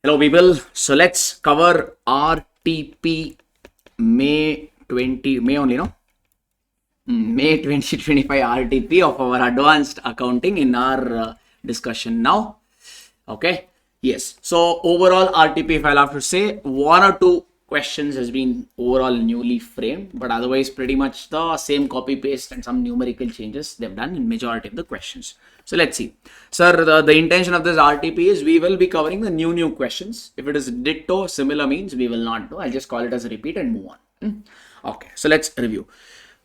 Hello people, so let's cover RTP May 2025 RTP of our advanced accounting in our discussion now. Okay, yes, so overall RTP, if I'll have to say, one or two questions has been overall newly framed, but otherwise pretty much the same copy paste and some numerical changes they've done in majority of the questions. So let's see. Sir, the intention of this RTP is we will be covering the new questions. If it is ditto, similar means we will not do. I'll just call it as a repeat and move on. Okay, so let's review.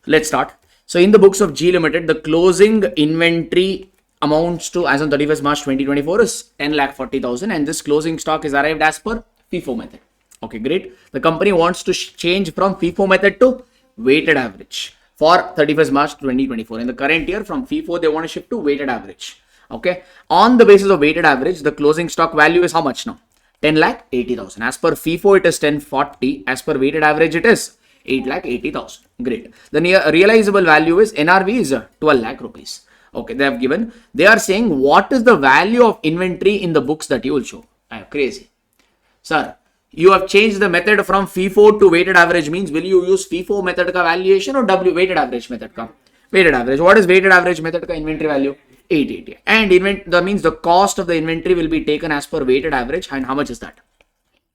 Let's start. So in the books of G Limited, the closing inventory amounts to, as on 31st March 2024, is 10,40,000, and this closing stock is arrived as per FIFO method. Okay, great. The company wants to change from FIFO method to weighted average for 31st March 2024. In the current year, from FIFO, they want to shift to weighted average. Okay. On the basis of weighted average, the closing stock value is how much now? 10,80,000. As per FIFO, it is 10,40. As per weighted average, it is 8,80,000. Great. The realizable value is NRV is 12 lakh rupees. Okay, they have given. They are saying what is the value of inventory in the books that you will show. Crazy. Sir, you have changed the method from FIFO to weighted average, means will you use FIFO method ka valuation or weighted average method ka? Weighted average. What is weighted average method ka inventory value? 880. And that means the cost of the inventory will be taken as per weighted average. And how much is that?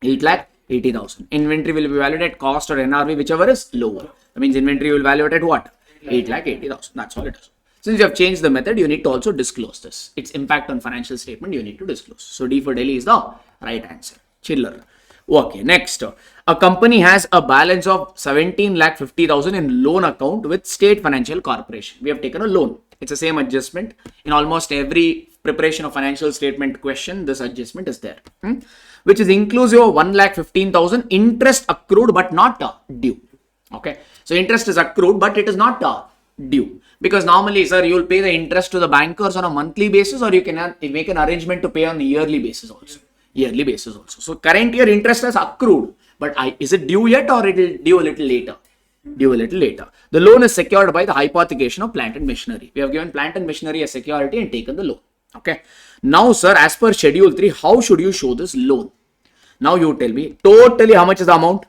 8,80,000. Inventory will be valued at cost or NRV, whichever is lower. That means inventory will value it at what? 8,80,000. That's all it is. Since you have changed the method, you need to also disclose this. Its impact on financial statement you need to disclose. So D for Delhi is the right answer. Chiller. Okay, next, a company has a balance of 17,50,000 in loan account with State Financial Corporation. We have taken a loan. It's the same adjustment in almost every preparation of financial statement question. This adjustment is there, which is inclusive of 1,15,000 interest accrued but not due. Okay, so interest is accrued but it is not due, because normally, sir, you will pay the interest to the bankers on a monthly basis, or you can make an arrangement to pay on a yearly basis also. So current year interest has accrued, but is it due yet, or it will due a little later? The loan is secured by the hypothecation of plant and machinery. We have given plant and machinery as security and taken the loan. Okay. Now, sir, as per schedule 3, how should you show this loan? Now you tell me totally how much is the amount?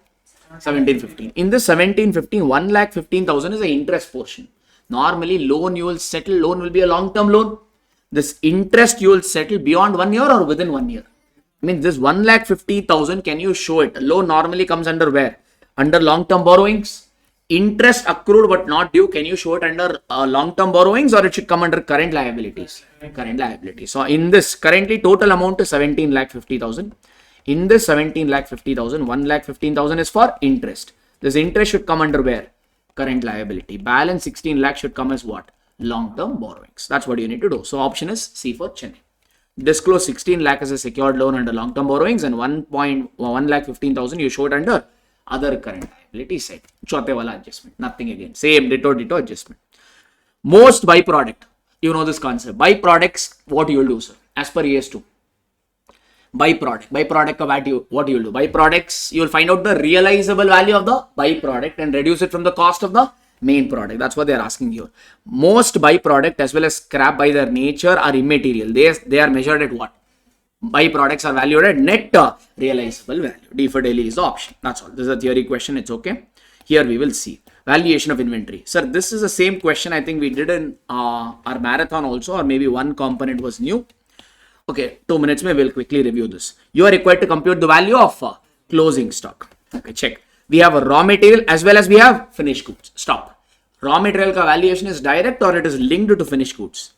1715. In this 1715, 1,15,000 is the interest portion. Normally, loan you will settle. Loan will be a long-term loan. This interest you will settle beyond 1 year or within 1 year. I mean, this 1,50,000, can you show it? Loan normally comes under where? Under long-term borrowings. Interest accrued but not due. Can you show it under long-term borrowings, or it should come under current liabilities? Current liabilities. So in this, currently total amount is 17,50,000. In this 17,50,000, 1,15,000 is for interest. This interest should come under where? Current liability. Balance 16 lakh should come as what? Long-term borrowings. That's what you need to do. So option is C for Chennai. Disclose 16 lakh as a secured loan under long-term borrowings, and 1,15,000 you showed under other current liability side. Chote wala adjustment. Nothing again. Same ditto adjustment. Most byproduct. You know this concept. Byproducts, what you will do, sir? As per ES2. Byproduct ka what you will do? Byproducts, you will find out the realizable value of the byproduct and reduce it from the cost of the main product. That's what they are asking here. Most byproduct as well as scrap by their nature are immaterial. They are measured at what? Byproducts are valued at net realizable value. D for Delhi is the option. That's all. This is a theory question. It's okay. Here we will see. Valuation of inventory. Sir, this is the same question I think we did in our marathon also, or maybe one component was new. Okay, 2 minutes we will quickly review this. You are required to compute the value of closing stock. Okay, check. We have a raw material as well as we have finished goods. Stop. Raw material ka valuation is direct or it is linked to finished goods?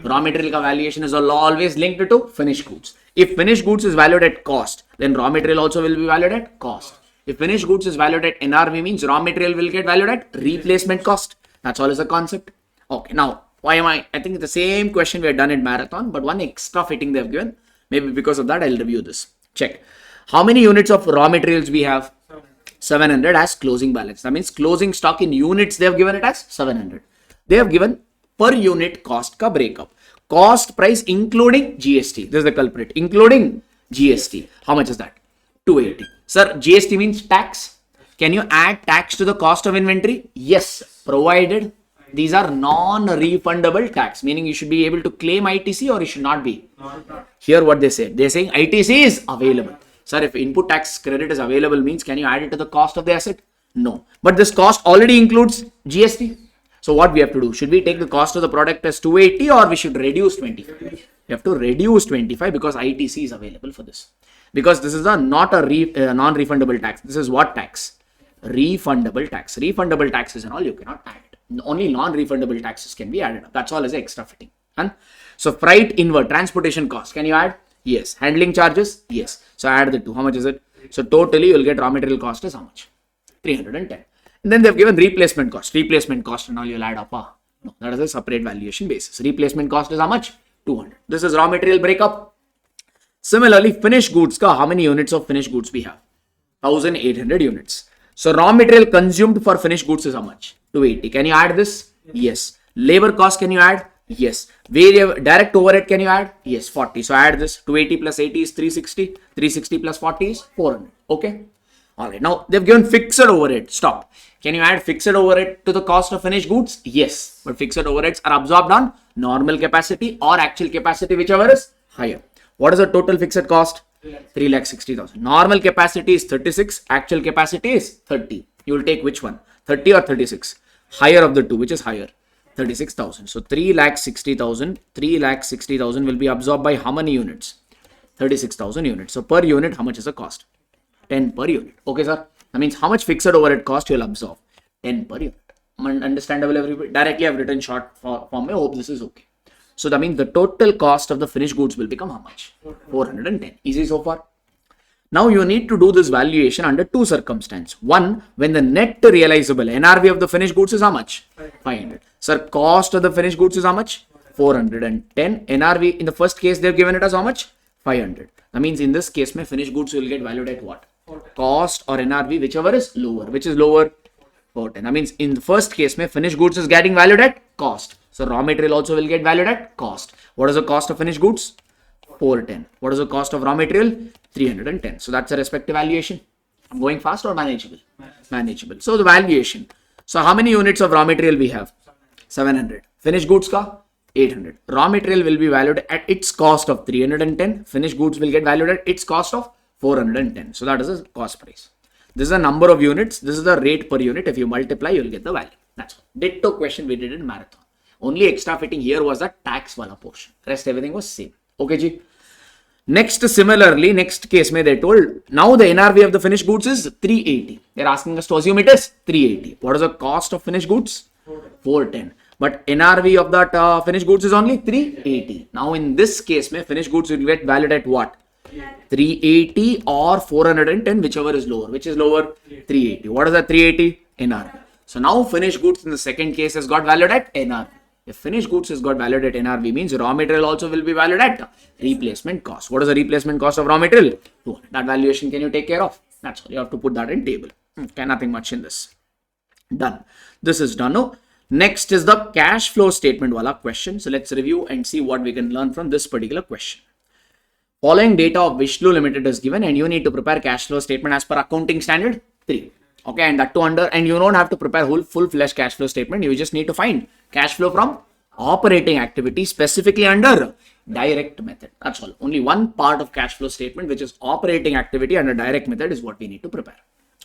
Raw material ka valuation is always linked to finished goods. If finished goods is valued at cost, then raw material also will be valued at cost. If finished goods is valued at NRV, means raw material will get valued at replacement cost. That's all is the concept. Okay, now why am I think it's the same question we have done in marathon, but one extra fitting they have given. Maybe because of that I'll review this. Check. How many units of raw materials we have? 700 as closing balance. That means closing stock in units, they have given it as 700. They have given per unit cost ka breakup. Cost price including GST. This is the culprit. Including GST. How much is that? 280. Sir, GST means tax. Can you add tax to the cost of inventory? Yes, provided these are non-refundable tax, meaning you should be able to claim ITC or you should not be. Here what they say, they're saying ITC is available. Sir, if input tax credit is available means can you add it to the cost of the asset? No. But this cost already includes GST. So what we have to do? Should we take the cost of the product as 280 or we should reduce 25? We have to reduce 25 because ITC is available for this. Because this is not a non-refundable tax. This is what tax? Refundable tax. Refundable taxes and all you cannot add. Only non-refundable taxes can be added up. That's all as an extra fitting. And so freight inward, transportation cost, can you add? Yes. Handling charges? Yes. So add the two. How much is it? So totally you'll get raw material cost is how much? 310. And then they've given replacement cost. Replacement cost and all you'll add up. No, that is a separate valuation basis. Replacement cost is how much? 200. This is raw material breakup. Similarly, finished goods, how many units of finished goods we have? 1800 units. So raw material consumed for finished goods is how much? 280. Can you add this? Yes. Labor cost can you add? Yes. Variable direct overhead can you add? Yes. 40. So add this. 280 plus 80 is 360. 360 plus 40 is 400. Okay. All right. Now they've given fixed overhead. Stop. Can you add fixed overhead to the cost of finished goods? Yes. But fixed overheads are absorbed on normal capacity or actual capacity, whichever is higher. What is the total fixed cost? 3,60,000. Normal capacity is 36. Actual capacity is 30. You will take which one? 30 or 36? Higher of the two. Which is higher? 36,000. So 3,60,000. 3,60,000 will be absorbed by how many units? 36,000 units. So per unit, how much is the cost? 10 per unit. Okay, sir. That means how much fixed overhead cost you will absorb? 10 per unit. Understandable, everybody? Directly, I've written short form. I hope this is okay. So that means the total cost of the finished goods will become how much? 410. Easy so far? Now you need to do this valuation under two circumstances. One, when the net realizable NRV of the finished goods is how much? 500. Sir, cost of the finished goods is how much? 410. NRV in the first case they've given it as how much? 500. That means in this case, my finished goods will get valued at what? Cost or NRV, whichever is lower. Which is lower? 410. That means in the first case, my finished goods is getting valued at cost. So raw material also will get valued at cost. What is the cost of finished goods? 410. What is the cost of raw material? 310. So that's a respective valuation. I'm going fast or manageable? Manageable. So the valuation. So how many units of raw material we have? 700. Finished goods ka? 800. Raw material will be valued at its cost of 310. Finished goods will get valued at its cost of 410. So that is the cost price. This is the number of units. This is the rate per unit. If you multiply, you will get the value. That's all. Ditto question we did in marathon. Only extra fitting here was the tax wala portion. Rest everything was same. Okay, ji. Next, similarly, next case may they told, now the NRV of the finished goods is 380. They're asking us to assume it is 380. What is the cost of finished goods? 410. But NRV of that finished goods is only 380. Now in this case, may finished goods will get valued at what? 380 or 410, whichever is lower. Which is lower? 380. What is that 380? NRV. So now finished goods in the second case has got valued at NRV. If finished goods has got valued at NRV means raw material also will be valued at replacement cost. What is the replacement cost of raw material? 200. That valuation can you take care of? That's all. You have to put that in table. Okay, nothing much in this. Done. This is done. No. Next is the cash flow statement wala question. So let's review and see what we can learn from this particular question. Following data of Vishnu Limited is given and you need to prepare cash flow statement as per accounting standard 3. Okay, and that too and you don't have to prepare whole full-fledged cash flow statement. You just need to find cash flow from operating activity, specifically under direct method. That's all. Only one part of cash flow statement, which is operating activity under direct method, is what we need to prepare.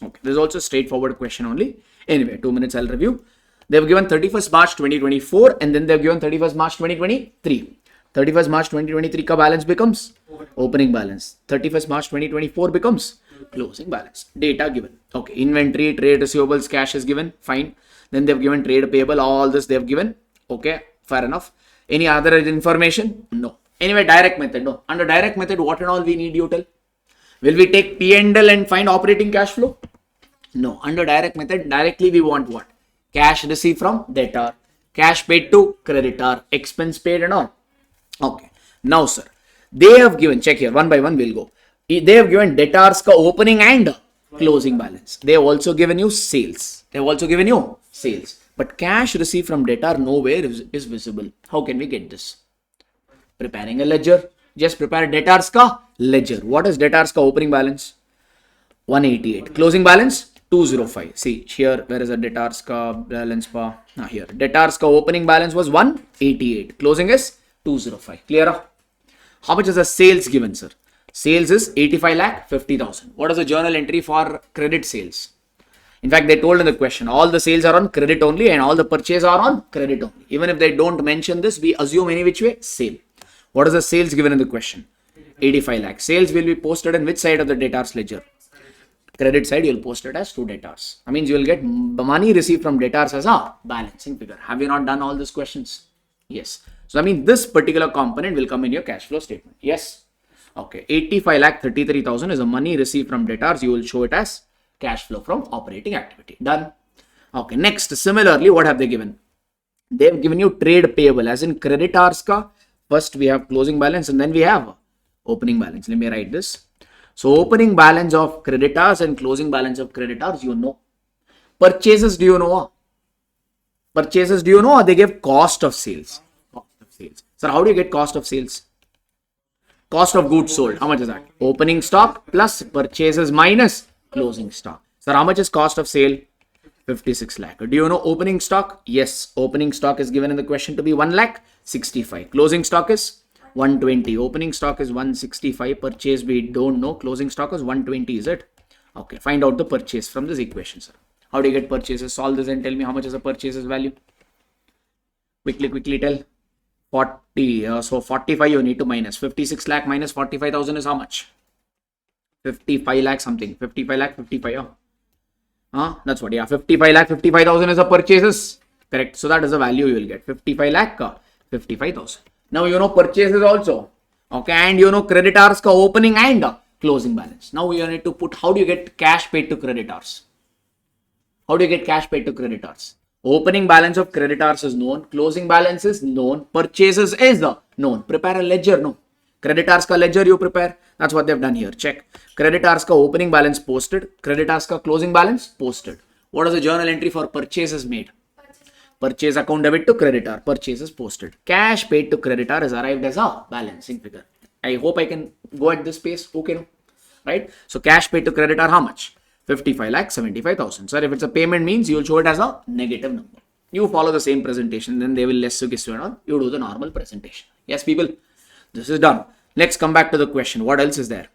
Okay, this is also a straightforward question only. Anyway, 2 minutes I'll review. They've given 31st March 2024 and then they've given 31st March 2023. 31st March 2023 ka balance becomes opening balance. 31st March 2024 becomes closing balance. Data given. Okay, inventory, trade receivables, cash is given. Fine. Then they've given trade payable. All this they've given. Okay, fair enough. Any other information? No. Anyway, direct method. No. Under direct method, what and all we need you tell? Will we take P&L and find operating cash flow? No. Under direct method, directly we want what? Cash received from debtor. Cash paid to creditor. Expense paid and all. Okay. Now, sir, they have given, check here, one by one we'll go. They have given debtors ka opening and closing balance. They have also given you sales. They have also given you sales. But cash received from debtor nowhere is visible. How can we get this? Preparing a ledger. Just prepare debtors ka ledger. What is debtors ka opening balance? 188. Closing balance? 205. See here, where is the debtors ka balance pa? Here. Debtors ka opening balance was 188. Closing is 205. Clear? How much is the sales given, sir? Sales is 85 lakh 50,000. What is the journal entry for credit sales? In fact, they told in the question, all the sales are on credit only and all the purchase are on credit only. Even if they don't mention this, we assume any which way, sale. What is the sales given in the question? 85 lakh. Sales will be posted in which side of the debtors ledger? Credit side, you'll post it as to debtors. That means you will get money received from debtors as a balancing figure. Have you not done all these questions? Yes. So, I mean, this particular component will come in your cash flow statement. Yes. Okay. 85 lakh 33,000 is a money received from debtors. You will show it as cash flow from operating activity. Done. Okay. Next, similarly, what have they given? They have given you trade payable, as in creditors ka. First, we have closing balance and then we have opening balance. Let me write this. So, opening balance of creditors and closing balance of creditors, you know. Purchases, do you know? Purchases, do you know? Or they give cost of sales. Cost of sales. Sir, how do you get cost of sales? Cost of goods sold. How much is that? Opening stock plus purchases minus closing stock. Sir, how much is cost of sale? 56 lakh. Do you know opening stock? Yes. Opening stock is given in the question to be 1 lakh 65. Closing stock is 120. Opening stock is 165. Purchase we don't know. Closing stock is 120. Is it? Okay. Find out the purchase from this equation, sir. How do you get purchases? Solve this and tell me how much is the purchases value. Quickly tell. 40. So 45 you need to minus. 56 lakh minus 45,000 is how much? 55 lakh something. 55 lakh 55. That's what. Yeah. 55 lakh 55,000 is a purchases. Correct. So that is the value you will get. 55 lakh 55,000. Now you know purchases also. Okay. And you know creditors ka opening and closing balance. Now you need to put, how do you get cash paid to creditors? How do you get cash paid to creditors? Opening balance of creditors is known. Closing balance is known. Purchases is known. Prepare a ledger. No. Creditors ka ledger you prepare. That's what they've done here. Check. Creditors ka opening balance posted. Creditors ka closing balance posted. What is the journal entry for purchases made? Purchase account debit to creditor. Purchases posted. Cash paid to creditor is arrived as a balancing figure. I hope I can go at this pace. Okay, no? Right? So cash paid to creditor, how much? 55 lakh 75,000. Sir, if it's a payment means you will show it as a negative number. You follow the same presentation, then they will less you you do the normal presentation. Yes, people, this is done. Let's come back to the question. What else is there?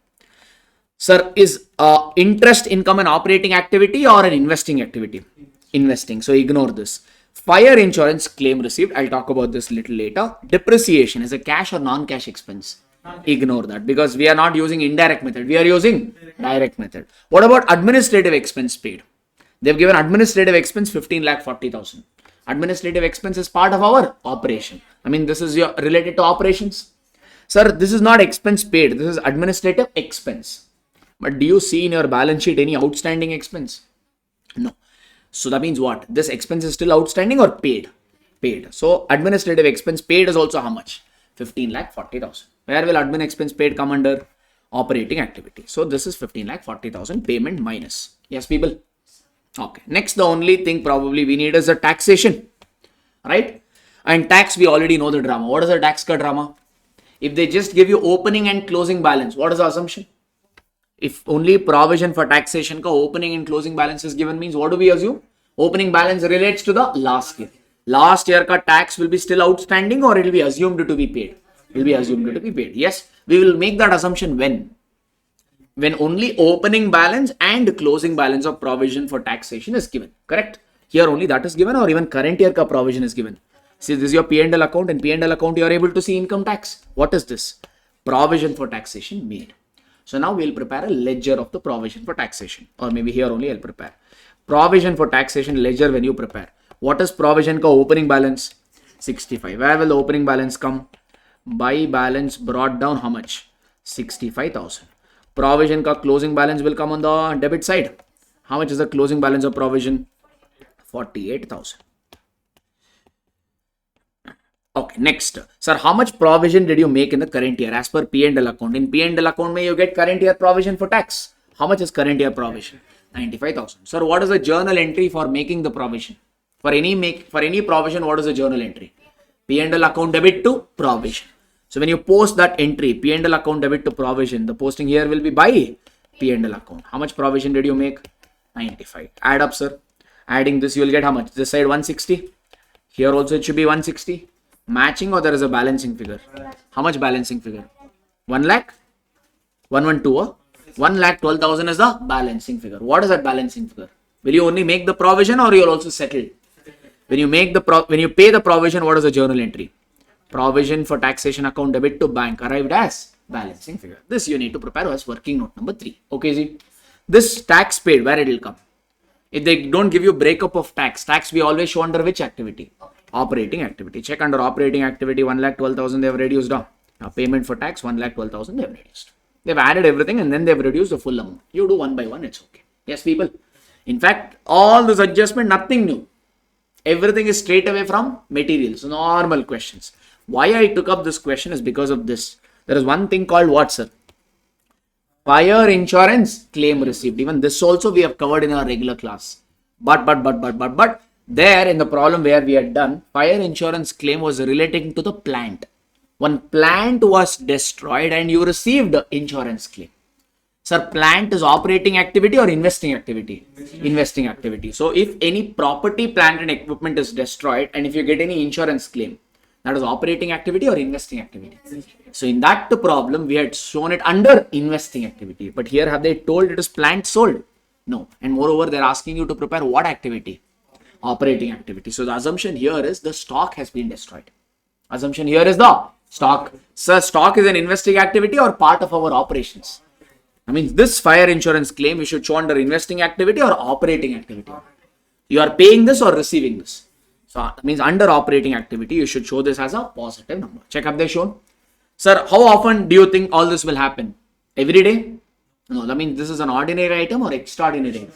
Sir, is interest income an operating activity or an investing activity? Investing. So ignore this. Fire insurance claim received. I'll talk about this a little later. Depreciation is a cash or non-cash expense. Ignore that because we are not using indirect method. We are using direct method. What about administrative expense paid? They've given administrative expense 15 lakh 40,000. Administrative expense is part of our operation. I mean, this is related to operations. Sir, this is not expense paid. This is administrative expense. But do you see in your balance sheet any outstanding expense? No. So that means what? This expense is still outstanding or paid? Paid. So administrative expense paid is also how much? 15 lakh 40,000. Where will admin expense paid come under? Operating activity. So this is 15 lakh 40,000 payment minus. Yes, people. Okay. Next, the only thing probably we need is a taxation. Right? And tax, we already know the drama. What is the tax cut drama? If they just give you opening and closing balance, what is the assumption? If only provision for taxation ka opening and closing balance is given means what do we assume? Opening balance relates to the last year. Last year ka tax will be still outstanding or it will be assumed to be paid? It will be assumed to be paid. Yes, we will make that assumption when? When only opening balance and closing balance of provision for taxation is given. Correct? Here only that is given or even current year ka provision is given. See, this is your P&L account and P&L account you are able to see income tax. What is this? Provision for taxation made. So now we'll prepare a ledger of the provision for taxation, or maybe here only I'll prepare provision for taxation ledger. When you prepare, what is provision ka opening balance? 65. Where will the opening balance come? By balance brought down how much? 65,000. Provision ka closing balance will come on the debit side. How much is the closing balance of provision? 48,000. Okay, next. Sir, how much provision did you make in the current year as per P&L account? In P&L account, may you get current year provision for tax. How much is current year provision? 95,000. Sir, what is the journal entry for making the provision? For any provision, what is the journal entry? P&L account debit to provision. So when you post that entry, P&L account debit to provision, the posting here will be by P&L account. How much provision did you make? 95. Add up, sir. Adding this, you will get how much? This side 160. Here also it should be 160. Matching or there is a balancing figure? How much balancing figure? 1 lakh? 112. 1,12,000 is the balancing figure. What is that balancing figure? Will you only make the provision or you'll also settle? When you make the when you pay the provision, what is the journal entry? Provision for taxation account debit to bank arrived as balancing figure. This you need to prepare as working note number 3. Okay, see, this tax paid, where it will come? If they don't give you breakup of tax we always show under which activity? Operating activity. Check under operating activity, 1,12,000 they have reduced down. Now payment for tax, 1,12,000 they have reduced. They've added everything and then they've reduced the full amount. You do one by one, it's okay. Yes, people. In fact, all this adjustment, nothing new. Everything is straight away from materials, normal questions. Why I took up this question is because of this. There is one thing called what, sir? Fire insurance claim received. Even this also we have covered in our regular class. But there in the problem where we had done, fire insurance claim was relating to the plant. One plant was destroyed and you received insurance claim. Sir, plant is operating activity or investing activity? Investing activity. So if any property, plant and equipment is destroyed and if you get any insurance claim, that is operating activity or investing activity? So in that problem, we had shown it under investing activity. But here have they told it is plant sold? No. And moreover, they're asking you to prepare what activity? Operating activity. So the assumption here is the stock has been destroyed. Assumption here is the stock. Sir, stock is an investing activity or part of our operations? I mean, this fire insurance claim we should show under investing activity or operating activity. You are paying this or receiving this. So that means under operating activity, you should show this as a positive number. Check, have they shown? Sir, how often do you think all this will happen? Every day? No, that means this is an ordinary item or extraordinary item.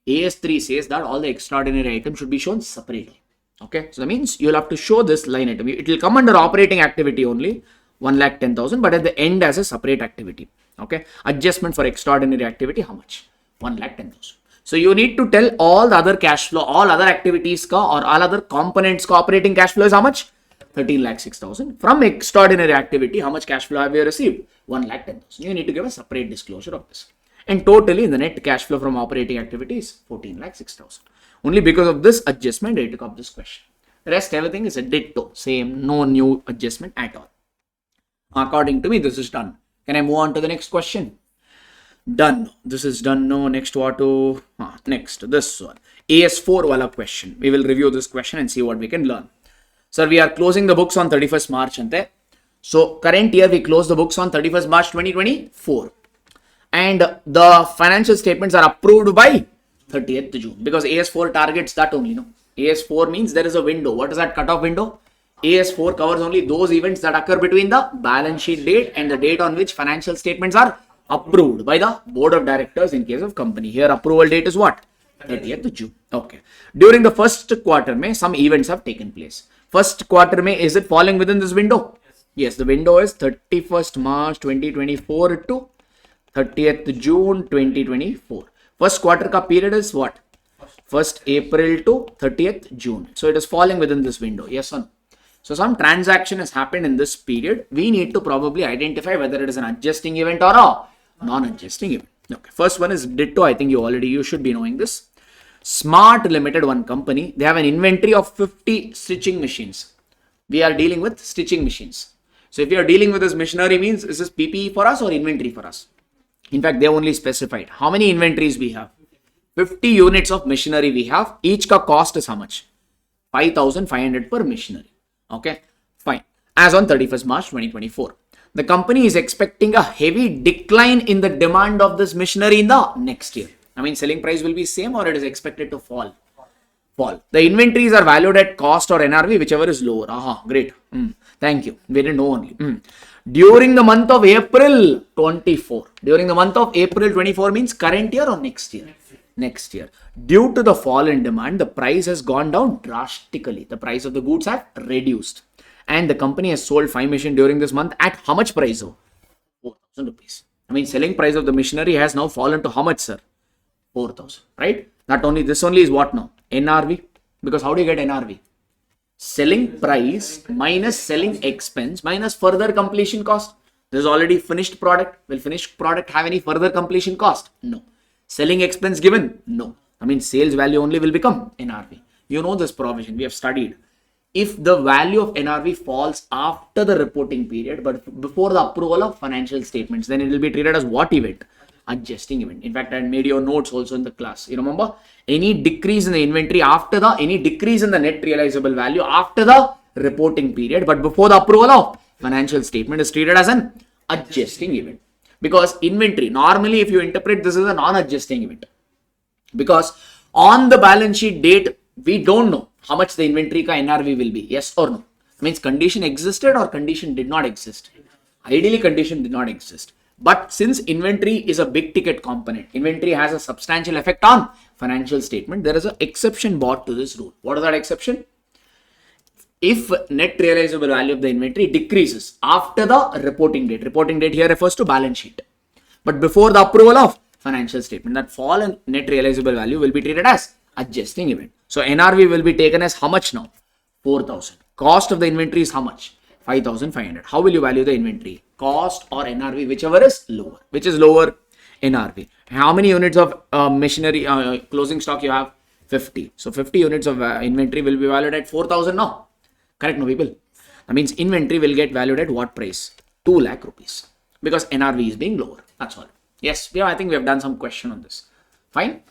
AS3 says that all the extraordinary items should be shown separately. Okay, so that means you'll have to show this line item. It will come under operating activity only, 1,10,000, but at the end as a separate activity. Okay, adjustment for extraordinary activity, how much? 1,10,000. So you need to tell all the other cash flow, all other activities ka or all other components ka operating cash flow is how much? 13,06,000. From extraordinary activity, how much cash flow have you received? 1,10,000. You need to give a separate disclosure of this. And totally the net cash flow from operating activity is 14,06,000. Only because of this adjustment, I took up this question. The rest, everything is a ditto, same, no new adjustment at all. According to me, this is done. Can I move on to the next question? Done. This is done. No. Next what to? Next, this one. AS4 wala question. We will review this question and see what we can learn. Sir, we are closing the books on 31st March. Ante. So, current year we close the books on 31st March 2024. And the financial statements are approved by 30th June. Because AS4 targets that only. No. AS4 means there is a window. What is that cutoff window? AS4 covers only those events that occur between the balance sheet date and the date on which financial statements are approved by the board of directors in case of company. Here approval date is what? 30th June. Okay. During the first quarter, may some events have taken place. First quarter, may is it falling within this window? Yes, the window is 31st March 2024 to 30th June 2024. First quarter ka period is what? 1st April to 30th June. So it is falling within this window. Yes or no? So some transaction has happened in this period. We need to probably identify whether it is an adjusting event or a non-adjusting event. Okay. First one is ditto. I think you should be knowing this. Smart Limited, one company. They have an inventory of 50 stitching machines. We are dealing with stitching machines. So if you are dealing with this machinery, means is this PPE for us or inventory for us? In fact, they only specified how many inventories we have. 50 units of machinery we have. Each ka cost is how much? 5,500 per machinery. Okay, fine. As on 31st March 2024, the company is expecting a heavy decline in the demand of this machinery in the next year. I mean, selling price will be same or it is expected to fall. The inventories are valued at cost or NRV, whichever is lower. Aha, great. Thank you. We didn't know only. During the month of April 24. During the month of April 24 means current year or next year? Next year. Due to the fall in demand, the price has gone down drastically. The price of the goods have reduced. And the company has sold 5 machines during this month at how much price? 4,000 rupees. I mean, selling price of the machinery has now fallen to how much, sir? 4,000, right? Not only this only is what now? NRV. Because how do you get NRV? Selling price minus selling expense minus further completion cost. This is already finished product. Will finished product have any further completion cost? No. Selling expense given? No. I mean, sales value only will become NRV. You know this provision. We have studied. if the value of NRV falls after the reporting period but before the approval of financial statements, then it will be treated as what event? Adjusting event. In fact, I made your notes also in the class. You remember, any decrease in the inventory any decrease in the net realizable value after the reporting period but before the approval of financial statement is treated as an adjusting event. Because inventory, normally if you interpret this as a non-adjusting event, because on the balance sheet date, we don't know how much the inventory ka NRV will be, yes or no. Means condition existed or condition did not exist. Ideally, condition did not exist. But since inventory is a big ticket component, inventory has a substantial effect on financial statement, there is an exception brought to this rule. What is that exception? If net realizable value of the inventory decreases after the reporting date here refers to balance sheet, but before the approval of financial statement, that fall in net realizable value will be treated as adjusting event. So NRV will be taken as how much now? 4,000. Cost of the inventory is how much? 5,500. How will you value the inventory? Cost or NRV, whichever is lower. Which is lower? NRV. How many units of machinery closing stock you have? 50. So 50 units of inventory will be valued at 4,000 now. Correct, no people? That means inventory will get valued at what price? 2 lakh rupees. Because NRV is being lower. That's all. Yes, I think we have done some question on this. Fine.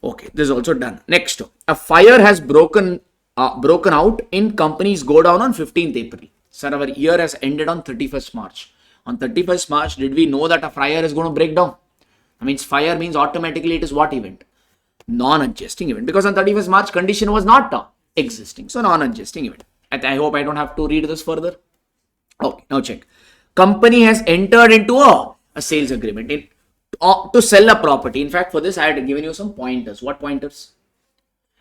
Okay, this is also done. Next, a fire has broken out in company's go down on 15th April. Sir, our year has ended on 31st March. On 31st March, did we know that a fire is going to break down? That means fire means automatically it is what event? Non-adjusting event. Because on 31st March, condition was not existing. So non-adjusting event. I hope I don't have to read this further. Okay, now check. Company has entered into a sales agreement to sell a property. In fact, for this, I had given you some pointers. What pointers?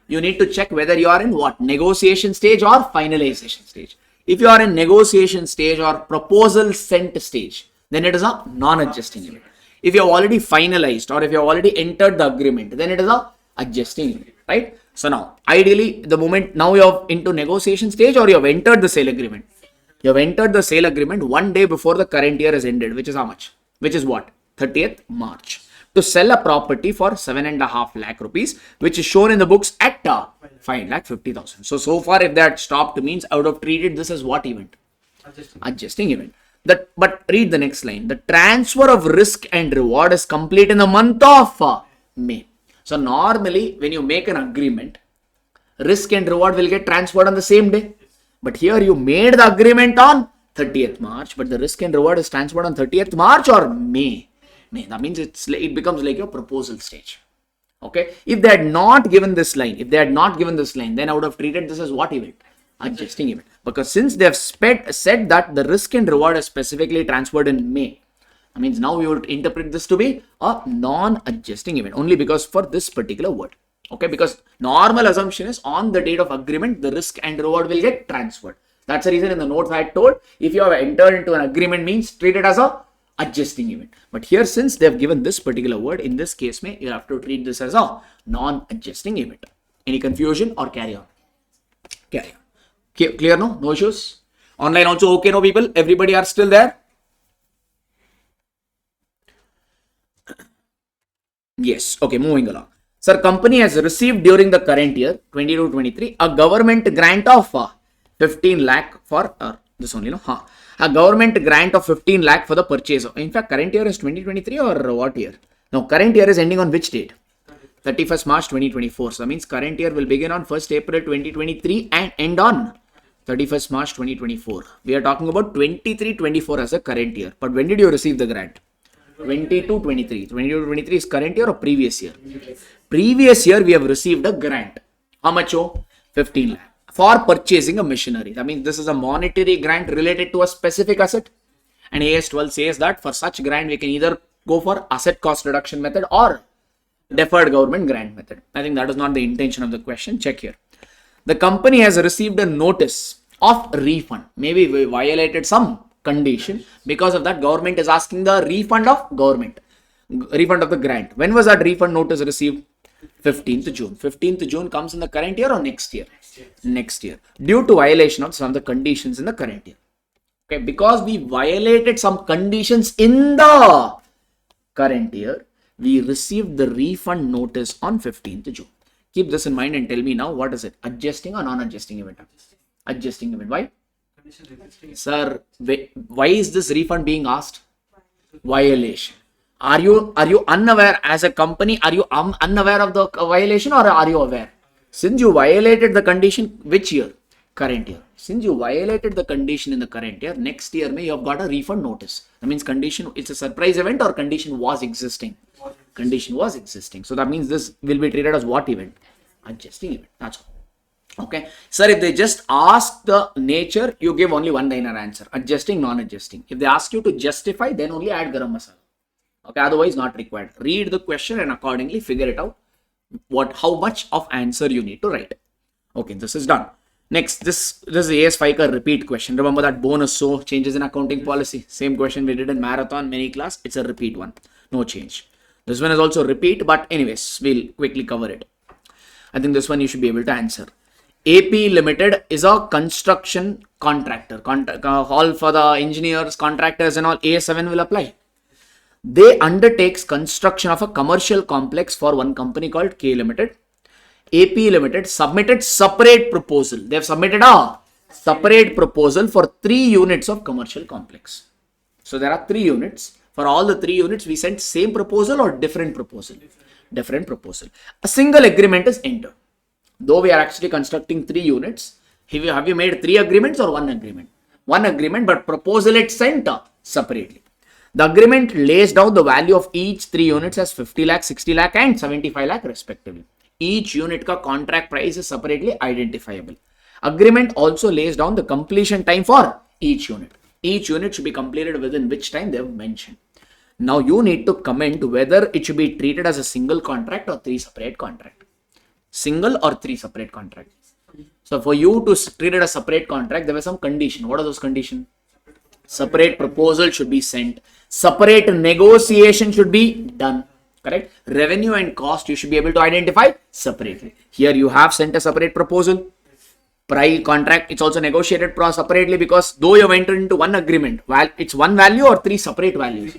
You need to check whether you are in what? Negotiation stage or finalization stage. If you are in negotiation stage or proposal sent stage, then it is a non-adjusting event. If you have already finalized or if you have already entered the agreement, then it is a adjusting event, right? So now, ideally, the moment now you are into negotiation stage or you have entered the sale agreement. You have entered the sale agreement one day before the current year is ended, which is how much? Which is what? 30th March. To sell a property for 7.5 lakh rupees, which is shown in the books at 5,50,000. So far, if that stopped means I would have treated this as what event? Adjusting event. But read the next line. The transfer of risk and reward is complete in the month of May. So normally, when you make an agreement, risk and reward will get transferred on the same day. But here you made the agreement on 30th March, but the risk and reward is transferred on 30th March or May. That means it becomes like your proposal stage. Okay. If they had not given this line, then I would have treated this as what event? Adjusting event. Because since they have said that the risk and reward is specifically transferred in May, that means now we would interpret this to be a non-adjusting event only because for this particular word. Okay. Because normal assumption is on the date of agreement, the risk and reward will get transferred. That's the reason in the notes I had told, if you have entered into an agreement means treat it as a adjusting event. But here, since they have given this particular word, in this case, you have to treat this as a non-adjusting event. Any confusion or carry on? Carry on. Clear, no? No issues? Online also okay, no people? Everybody are still there? Yes. Okay, moving along. Sir, company has received during the current year, 22-23, a government grant of 15 lakh for this only, no? A government grant of 15 lakh for the purchase. In fact, current year is 2023 or what year? No, current year is ending on which date? 31st March 2024. So that means current year will begin on 1st April 2023 and end on 31st March 2024. We are talking about 23-24 as a current year. But when did you receive the grant? 22-23. 22-23 is current year or previous year? Previous year we have received a grant. How much? 15 lakh. For purchasing a machinery. That means this is a monetary grant related to a specific asset. And AS 12 says that for such grant, we can either go for asset cost reduction method or deferred government grant method. I think that is not the intention of the question. Check here. The company has received a notice of refund. Maybe we violated some condition. Because of that, government is asking the refund of the grant. When was that refund notice received? 15th June. 15th June comes in the current year or next year? Next year. Due to violation of some of the conditions in the current year. Okay, because we violated some conditions in the current year, we received the refund notice on 15th June. Keep this in mind and tell me now, what is it? Adjusting or non-adjusting event? Adjusting event. Why? Sir, why is this refund being asked? Violation. Are you unaware as a company? Are you unaware of the violation, or are you aware? Since you violated the condition, which year? Current year. Since you violated the condition in the current year, next year you have got a refund notice. That means condition, it's a surprise event, or condition was existing. Condition was existing. So that means this will be treated as what event? Adjusting event. That's all. Okay. Sir, if they just ask the nature, you give only one-liner answer. Adjusting, non-adjusting. If they ask you to justify, then only add garam masala. Okay. Otherwise, not required. Read the question and accordingly figure it out. How much of answer you need to write. Okay. This is done. Next, this is AS5 repeat question. Remember that bonus so changes in accounting policy. Same question we did in marathon mini class. It's a repeat one. No change. This one is also repeat, but anyways, we'll quickly cover it. I think this one you should be able to answer. AP Limited is a construction contractor. All for the engineers, contractors and all, AS7 will apply. They undertakes construction of a commercial complex for one company called K Limited. AP Limited submitted separate proposal. They have submitted a separate proposal for 3 units of commercial complex. So there are 3 units. For all the 3 units, we sent same proposal or different proposal? Different proposal. A single agreement is entered. Though we are actually constructing 3 units, have you made 3 agreements or 1 agreement? 1 agreement, but proposal it sent separately. The agreement lays down the value of each 3 units as 50 lakh, 60 lakh and 75 lakh respectively. Each unit ka contract price is separately identifiable. Agreement also lays down the completion time for each unit. Each unit should be completed within which time they have mentioned. Now you need to comment whether it should be treated as a single contract or 3 separate contract. Single or 3 separate contracts. So for you to treat it as a separate contract, there were some condition. What are those conditions? Separate proposal should be sent. Separate negotiation should be done. Correct? Revenue and cost you should be able to identify separately. Here you have sent a separate proposal. Price contract, it's also negotiated separately because though you have entered into 1 agreement, it's 1 value or 3 separate values.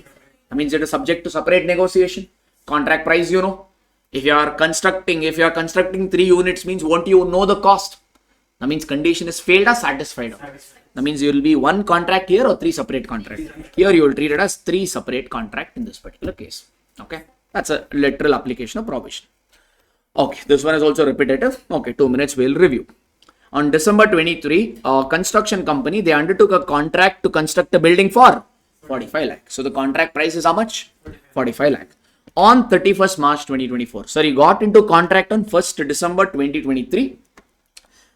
That means it is subject to separate negotiation. Contract price, you know. If you are constructing 3 units, means won't you know the cost? That means condition is failed or satisfied. That means you will be 1 contract here or 3 separate contract. Here you will treat it as 3 separate contract in this particular case. Okay. That's a literal application of provision. Okay. This one is also repetitive. Okay. 2 minutes we'll review. On December 23, a construction company, they undertook a contract to construct a building for 45 lakh. So the contract price is how much? 45 lakh. On 31st March 2024. So you got into contract on 1st December 2023.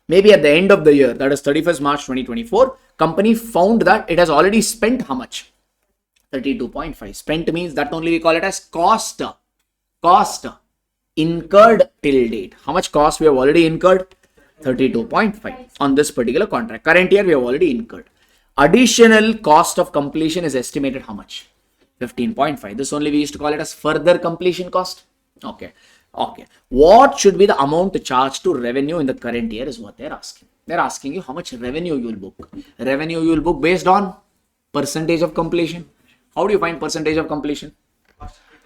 Maybe at the end of the year, that is 31st March 2024, company found that it has already spent how much? 32.5. Spent means that only we call it as cost. Cost incurred till date. How much cost we have already incurred? 32.5 on this particular contract. Current year we have already incurred. Additional cost of completion is estimated how much? 15.5. This only we used to call it as further completion cost. Okay. Okay. What should be the amount charged to revenue in the current year is what they're asking. They're asking you how much revenue you will book. Revenue you will book based on percentage of completion. How do you find percentage of completion?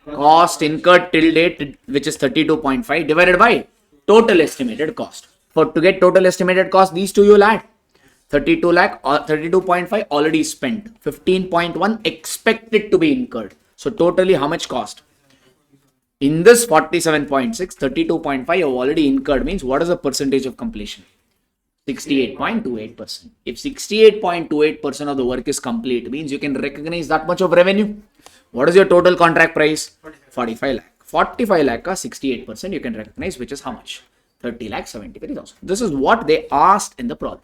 Cost incurred till date, which is 32.5 divided by total estimated cost. To get total estimated cost, these two you will add. 32 lakh or 32.5 already spent. 15.1 expected to be incurred. So totally how much cost? In this 47.6, 32.5 you have already incurred means what is the percentage of completion? 68.28%. If 68.28% of the work is complete, means you can recognize that much of revenue. What is your total contract price? 45 lakh. 45 lakh ka 68% you can recognize, which is how much? 30 lakh 73,000. This is what they asked in the problem.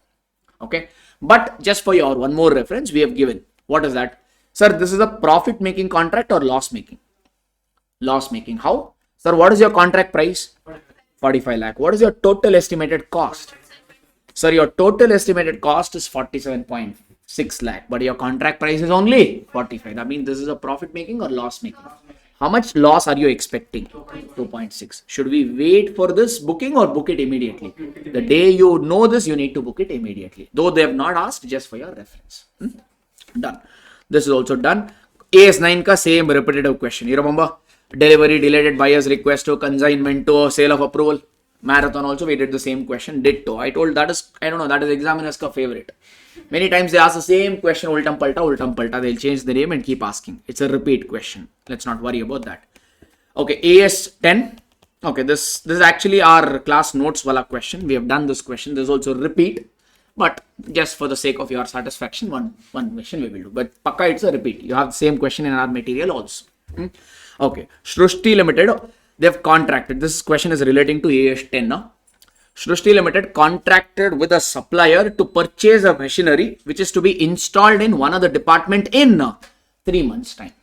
Okay. But just for your one more reference, we have given. What is that? Sir, this is a profit making contract or loss making? Loss making. How? Sir, what is your contract price? 45 lakh. What is your total estimated cost? Sir, your total estimated cost is 47.6 lakh, but your contract price is only 45. That means this is a profit making or loss making. How much loss are you expecting? 2.6. Should we wait for this booking or book it immediately? The day you know this, you need to book it immediately. Though they have not asked, just for your reference. Done. This is also done. AS9 ka same repetitive question. You remember? Delivery, delayed buyer's request to consignment to sale of approval. Marathon also we did the same question. Ditto. I told that is, I don't know, that is examiner's favorite. Many times they ask the same question, ultam palta. They'll change the name and keep asking. It's a repeat question. Let's not worry about that. Okay, AS10. Okay, this is actually our class notes wala question. We have done this question. There's also repeat, but just for the sake of your satisfaction, one question we will do. But pakka it's a repeat. You have the same question in our material also. Okay, Shrushti Limited, they have contracted. This question is relating to AS10 now. Shrushti Limited contracted with a supplier to purchase a machinery which is to be installed in one of the department in 3 months time.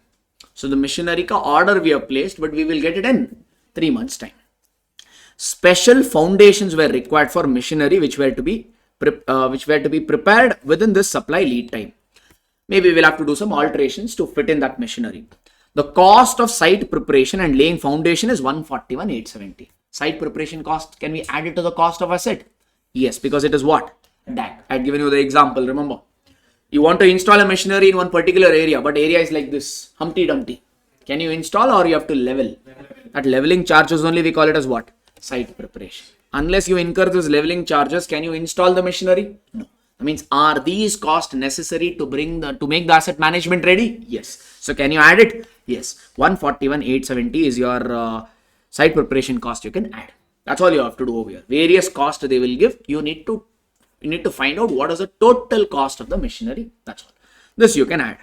So the machinery ka order we have placed, but we will get it in 3 months time. Special foundations were required for machinery which were to be prepared within this supply lead time. Maybe we'll have to do some alterations to fit in that machinery. The cost of site preparation and laying foundation is 141,870. Site preparation cost, can we add it to the cost of asset? Yes, because it is what? DAC. I had given you the example, remember. You want to install a machinery in one particular area, but area is like this, Humpty Dumpty. Can you install or you have to level? That leveling charges only we call it as what? Site preparation. Unless you incur these leveling charges, can you install the machinery? No. That means, are these costs necessary to make the asset management ready? Yes. So can you add it? Yes. 141,870 is your site preparation cost you can add. That's all you have to do over here. Various costs they will give. You need to find out what is the total cost of the machinery. That's all. This you can add.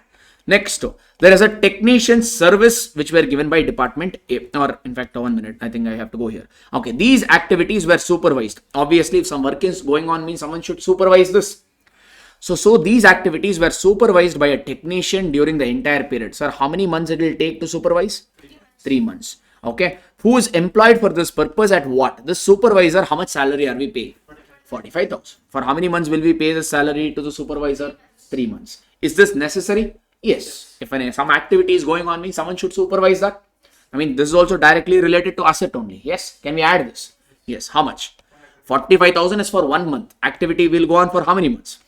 Next, there is a technician service which were given by department A, or in fact 1 minute, I think I have to go here. Okay, these activities were supervised. Obviously, if some work is going on, means someone should supervise this. So these activities were supervised by a technician during the entire period. Sir, how many months it will take to supervise? 3 months. Okay, who is employed for this purpose at what? The supervisor, how much salary are we paying? 45,000. For how many months will we pay the salary to the supervisor? 3 months. Is this necessary? Yes. If some activity is going on, means someone should supervise that. I mean, this is also directly related to asset only. Yes. Can we add this? Yes. How much? 45,000 is for 1 month. Activity will go on for how many months?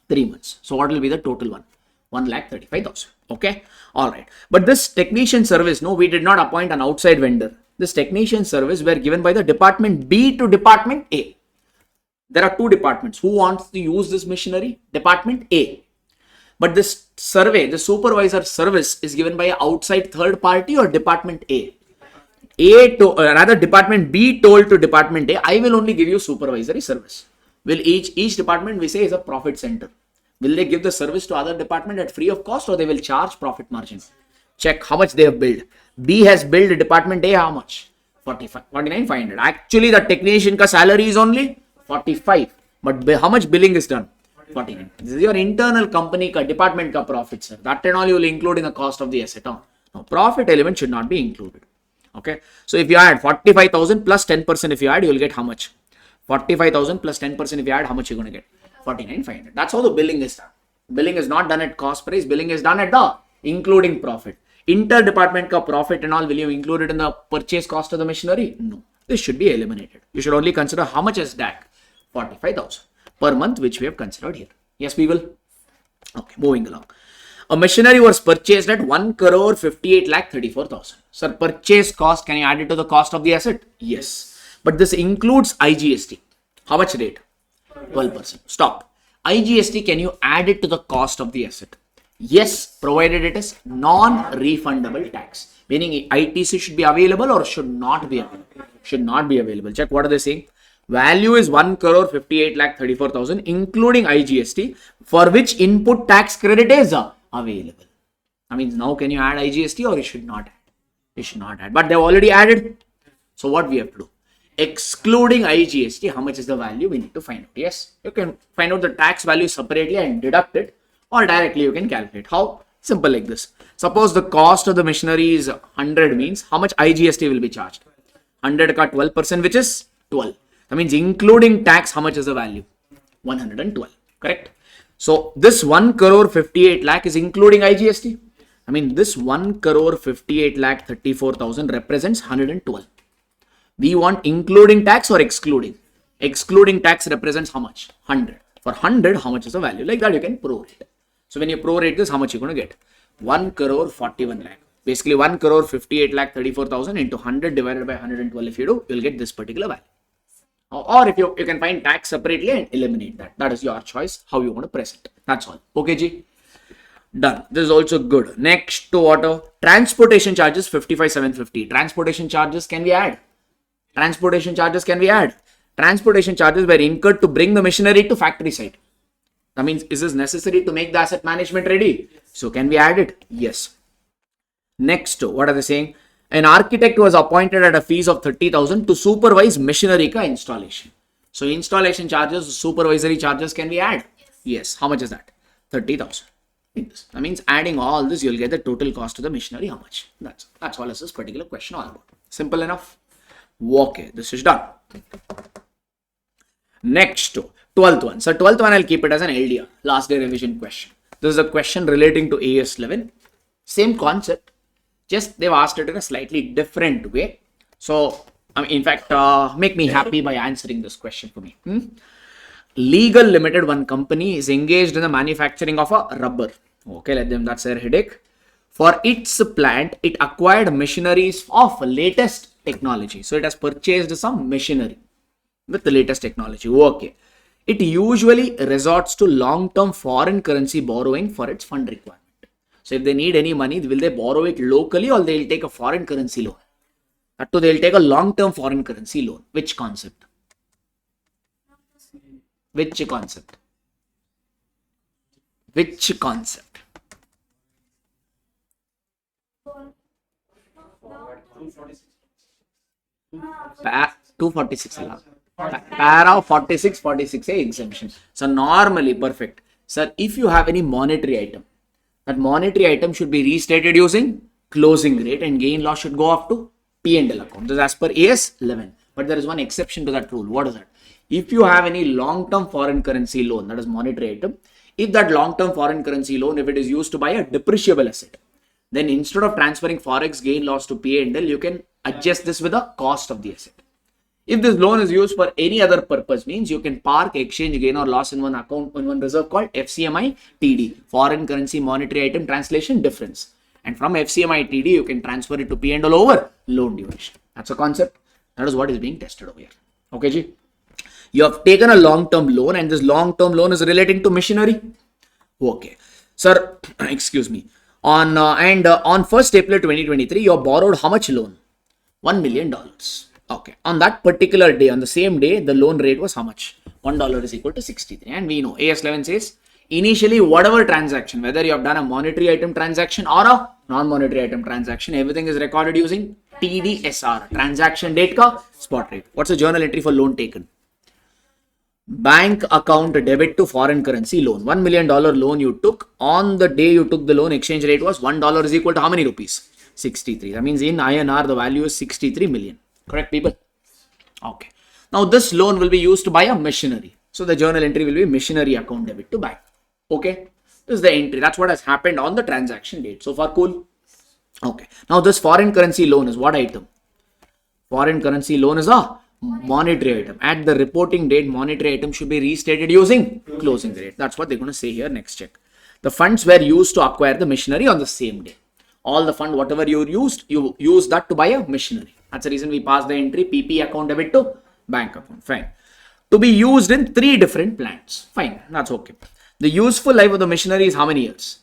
3 months. So what will be the total one? 1,35,000. Okay. All right. But this technician service, no, we did not appoint an outside vendor. This technician service were given by the department B to department A. There are two departments. Who wants to use this machinery? Department A. But this survey, the supervisor service is given by an outside third party or department A. Department B told to department A, I will only give you supervisory service. Will each department we say is a profit center. Will they give the service to other department at free of cost or they will charge profit margin? Check how much they have billed. B has billed department A how much? 49,500. Actually the technician ka salary is only 45. But how much billing is done? 49. This is your internal company ka department ka profit, sir. That and all you will include in the cost of the asset. No, profit element should not be included. Okay. So if you add 45,000 plus 10%, if you add, you will get how much? 45,000 plus 10% if you add, how much you are going to get? 49,500. That's how the billing is done. Billing is not done at cost price. Billing is done at the including profit. Inter-department ka profit and all, will you include it in the purchase cost of the machinery? No. This should be eliminated. You should only consider how much is DAC? 45,000 per month, which we have considered here. Yes, people. Okay, moving along. A machinery was purchased at 1,58,34,000. Sir, purchase cost, can you add it to the cost of the asset? Yes. But this includes IGST. How much rate? 12%. Stop. IGST, can you add it to the cost of the asset? Yes, provided it is non-refundable tax. Meaning ITC should be available or should not be available? Should not be available. Check what are they saying? Value is 1,58,34,000 including IGST, for which input tax credit is available. That means now can you add IGST or you should not add? You should not add. But they have already added. So what we have to do? Excluding IGST, how much is the value? We need to find out. Yes, you can find out the tax value separately and deduct it, or directly you can calculate. How? Simple like this. Suppose the cost of the machinery is 100, means how much IGST will be charged? 100 ka 12%, which is 12. That means including tax, how much is the value? 112. Correct? So this 1,58 lakh is including IGST. I mean this 1,58,34,000 represents 112. We want including tax or excluding? Excluding tax represents how much? 100. For 100, how much is the value? Like that you can prorate. So when you prorate this, how much you're going to get? 1,41 lakh. Basically 1,58,34,000 into 100 divided by 112. If you do, you'll get this particular value. Or if you can find tax separately and eliminate that. That is your choice, how you want to present. That's all. Okay, G. Done. This is also good. Next to what? Transportation charges 55,750. Transportation charges can we add? Transportation charges can we add? Transportation charges were incurred to bring the machinery to factory site. That means, is this necessary to make the asset management ready? So can we add it? Yes. Next, what are they saying? An architect was appointed at a fees of 30,000 to supervise machinery ka installation. So installation charges, supervisory charges can we add? Yes. How much is that? 30,000. That means adding all this, you'll get the total cost of the machinery. How much? That's all is this particular question all about. Simple enough. Okay, this is done. Next, 12th one. So 12th one, I'll keep it as an LDR, last day revision question. This is a question relating to AS11. Same concept, just they've asked it in a slightly different way. So, in fact, make me happy by answering this question for me. Legal Limited, one company, is engaged in the manufacturing of a rubber. Okay, let them, that's their headache. For its plant, it acquired machineries of latest technology. So it has purchased some machinery with the latest technology. Okay. It usually resorts to long-term foreign currency borrowing for its fund requirement. So if they need any money, will they borrow it locally or they'll take a foreign currency loan? That too, they'll take a long-term foreign currency loan. Which concept? Which concept? Which concept? Pa 246. Para 46, 46A exemption. So normally, perfect. Sir, if you have any monetary item, that monetary item should be restated using closing rate and gain loss should go up to P&L account. This is as per AS11. But there is one exception to that rule. What is that? If you have any long-term foreign currency loan, that is monetary item, if that long-term foreign currency loan, if it is used to buy a depreciable asset, then instead of transferring forex gain loss to P&L, you can adjust this with the cost of the asset. If this loan is used for any other purpose, means you can park exchange gain or loss in one account, in one reserve called FCMI TD, foreign currency monetary item translation difference. And from FCMI TD, you can transfer it to P&L over loan duration. That's a concept. That is what is being tested over here. Okay, Ji? You have taken a long-term loan and this long-term loan is relating to machinery. Okay. Sir, excuse me. On 1st April 2023, you have borrowed how much loan? $1 million. Okay. On that particular day, on the same day, the loan rate was how much? $1 is equal to 63. And we know AS11 says initially whatever transaction, whether you have done a monetary item transaction or a non-monetary item transaction, everything is recorded using TDSR, transaction date ka spot rate. What's the journal entry for loan taken? Bank account debit to foreign currency loan. $1 million loan you took. On the day you took the loan, exchange rate was $1 is equal to how many rupees? 63. That means in INR, the value is 63 million. Correct, people? Okay. Now, this loan will be used to buy a machinery. So, the journal entry will be machinery account debit to bank. Okay. This is the entry. That's what has happened on the transaction date. So far, cool. Okay. Now, this foreign currency loan is what item? Foreign currency loan is a monetary item. At the reporting date, monetary item should be restated using closing rate. That's what they're going to say here. Next check. The funds were used to acquire the machinery on the same day. All the fund, whatever you use that to buy a machinery. That's the reason we pass the entry PP account debit to bank account. Fine. To be used in 3 different plants. Fine. That's okay. The useful life of the machinery is how many years?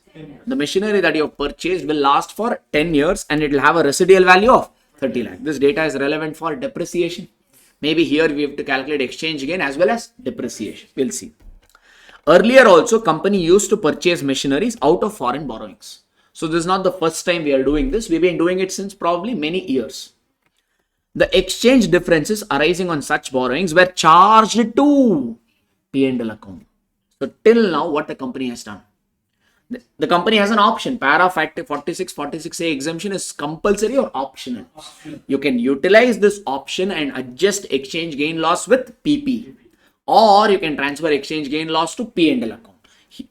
The machinery that you have purchased will last for 10 years and it will have a residual value of 30 lakh. This data is relevant for depreciation. Maybe here we have to calculate exchange gain as well as depreciation. We'll see. Earlier also, company used to purchase machineries out of foreign borrowings. So this is not the first time we are doing this. We've been doing it since probably many years. The exchange differences arising on such borrowings were charged to P&L account. So till now, what the company has done? The company has an option. Para 46, 46A exemption is compulsory or optional. You can utilize this option and adjust exchange gain loss with PP. Or you can transfer exchange gain loss to P&L account.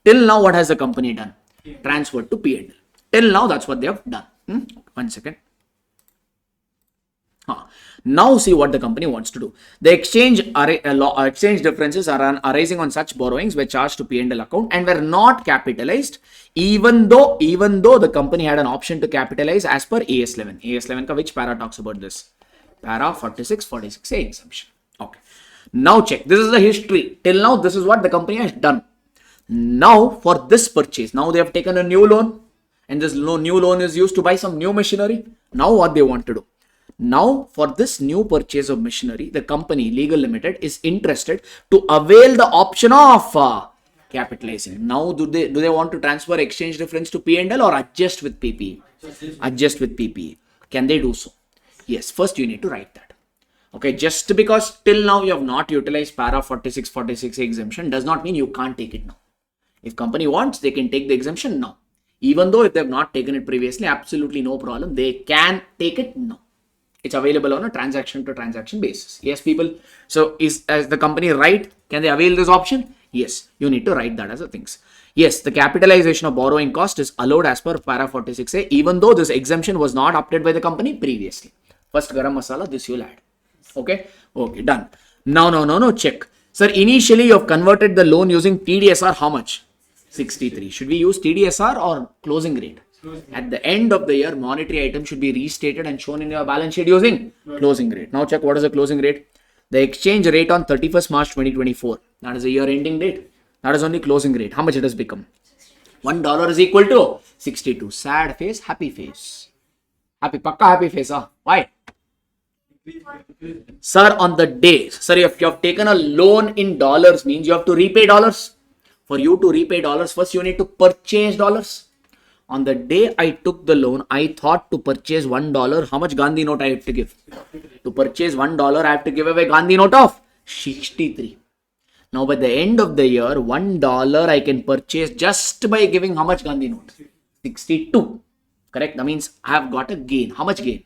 Till now, what has the company done? Transferred to P&L. Till now, that's what they have done. 1 second. Now see what the company wants to do. The exchange differences are arising on such borrowings were charged to P&L account and were not capitalized, even though the company had an option to capitalize as per AS11. AS11 ka which para talks about this? Para 46, 46A exemption. Okay. Now check. This is the history. Till now, this is what the company has done. Now for this purchase, now they have taken a new loan, and this new loan is used to buy some new machinery. Now what they want to do? Now for this new purchase of machinery, the company Legal Limited is interested to avail the option of capitalizing. Now do they want to transfer exchange difference to P&L or adjust with PP? Adjust with PP. Can they do so? Yes. First you need to write that. Okay, just because till now you have not utilized para 46, 46 exemption does not mean you can't take it now. If company wants, they can take the exemption now. Even though if they have not taken it previously, absolutely no problem. They can take it now. It's available on a transaction to transaction basis. Yes, people. So is as the company right? Can they avail this option? Yes, you need to write that as a things. Yes, the capitalization of borrowing cost is allowed as per para 46A, even though this exemption was not opted by the company previously. First garam masala, this you'll add. Okay, done. Now, check. Sir, initially you have converted the loan using TDSR how much? 63. Should we use TDSR or closing rate? At the end of the year, monetary item should be restated and shown in your balance sheet using closing rate. Now check what is the closing rate. The exchange rate on 31st March 2024. That is the year ending date. That is only closing rate. How much it has become? $1 is equal to 62. Sad face, happy face. Happy, pakka happy face. Huh? Why? Sir, on the day, sir, if you have taken a loan in dollars, means you have to repay dollars. For you to repay dollars, first you need to purchase dollars. On the day I took the loan, I thought to purchase $1. How much Gandhi note I have to give? To purchase $1, I have to give away Gandhi note of 63. Now by the end of the year, $1 I can purchase just by giving how much Gandhi note? 62. Correct? That means I have got a gain. How much gain?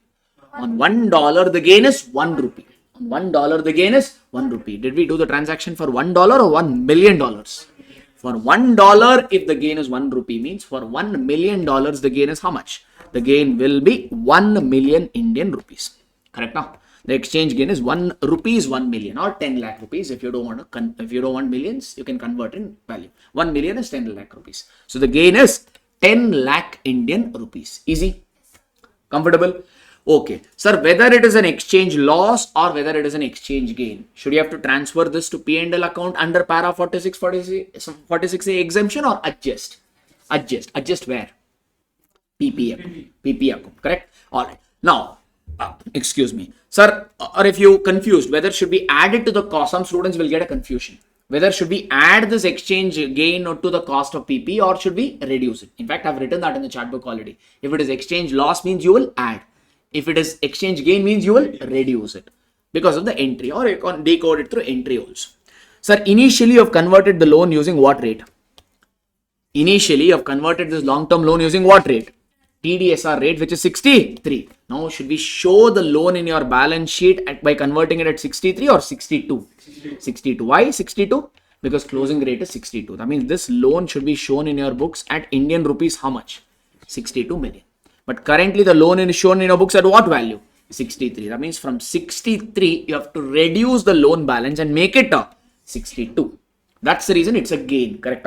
On $1, the gain is 1 rupee. On $1, the gain is 1 rupee. Did we do the transaction for $1 or $1 million? For $1, if the gain is 1 rupee, means for $1 million, the gain is how much? The gain will be 1 million Indian rupees. Correct now? The exchange gain is 1 rupee is 1 million or 10 lakh rupees. If you don't want millions, you can convert in value. 1 million is 10 lakh rupees. So the gain is 10 lakh Indian rupees. Easy? Comfortable? Okay. Sir, whether it is an exchange loss or whether it is an exchange gain, should you have to transfer this to P&L account under para 46A exemption or adjust? Adjust where? PP account. Correct? Alright. Now, excuse me. Sir, or if you confused, whether should be added to the cost, some students will get a confusion. Whether should we add this exchange gain to the cost of PP or should we reduce it? In fact, I've written that in the chat book already. If it is exchange loss, means you will add. If it is exchange gain, means you will reduce it because of the entry, or you can decode it through entry also. Sir, initially you have converted the loan using what rate? Initially you have converted this long-term loan using what rate? TDSR rate, which is 63. Now should we show the loan in your balance sheet by converting it at 63 or 62? 62. Why 62? Because closing rate is 62. That means this loan should be shown in your books at Indian rupees how much? 62 million. But currently the loan is shown in your books at what value? 63. That means from 63, you have to reduce the loan balance and make it 62. That's the reason it's a gain. Correct?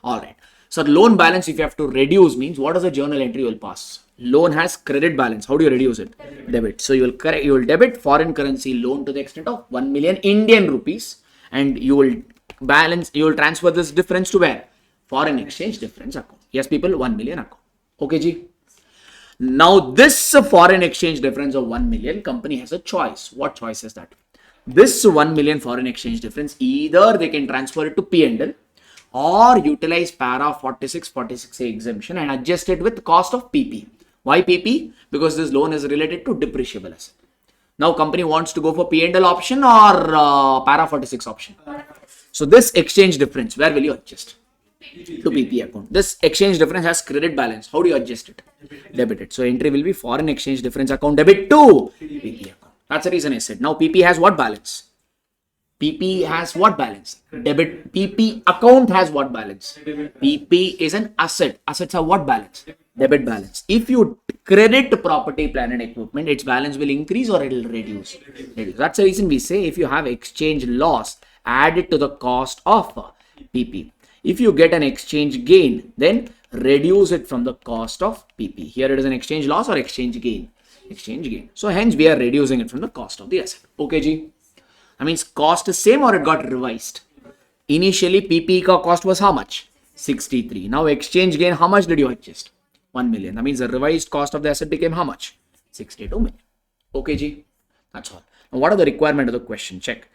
Alright. So loan balance, if you have to reduce, means what is the journal entry you will pass? Loan has credit balance. How do you reduce it? Debit. So you will debit foreign currency loan to the extent of 1 million Indian rupees, and you will transfer this difference to where? Foreign exchange difference account. Yes, people, 1 million account. Okay, G. Now this foreign exchange difference of 1 million, company has a choice. What choice is that? This 1 million foreign exchange difference, either they can transfer it to P&L or utilize para 46A exemption and adjust it with cost of PP. Why PP? Because this loan is related to depreciable asset. Now company wants to go for P&L option or para 46 option. So this exchange difference, where will you adjust? To PP account. This exchange difference has credit balance. How do you adjust it? Debit it. So entry will be foreign exchange difference account debit to PP account. That's the reason I said. Now PP has what balance? PP has what balance? Debit. PP account has what balance? PP is an asset. Assets have what balance? Debit balance. If you credit property, plant and equipment, its balance will increase or it will reduce. That's the reason we say if you have exchange loss, add it to the cost of PP. If you get an exchange gain, then reduce it from the cost of PP. Here it is an exchange loss or exchange gain. Exchange gain. So hence we are reducing it from the cost of the asset. Okay, G. That means cost is same or it got revised. Initially, PPE ka cost was how much? 63. Now exchange gain, how much did you adjust? 1 million. That means the revised cost of the asset became how much? 62 million. Okay, G. That's all. Now, what are the requirement of the question? Check.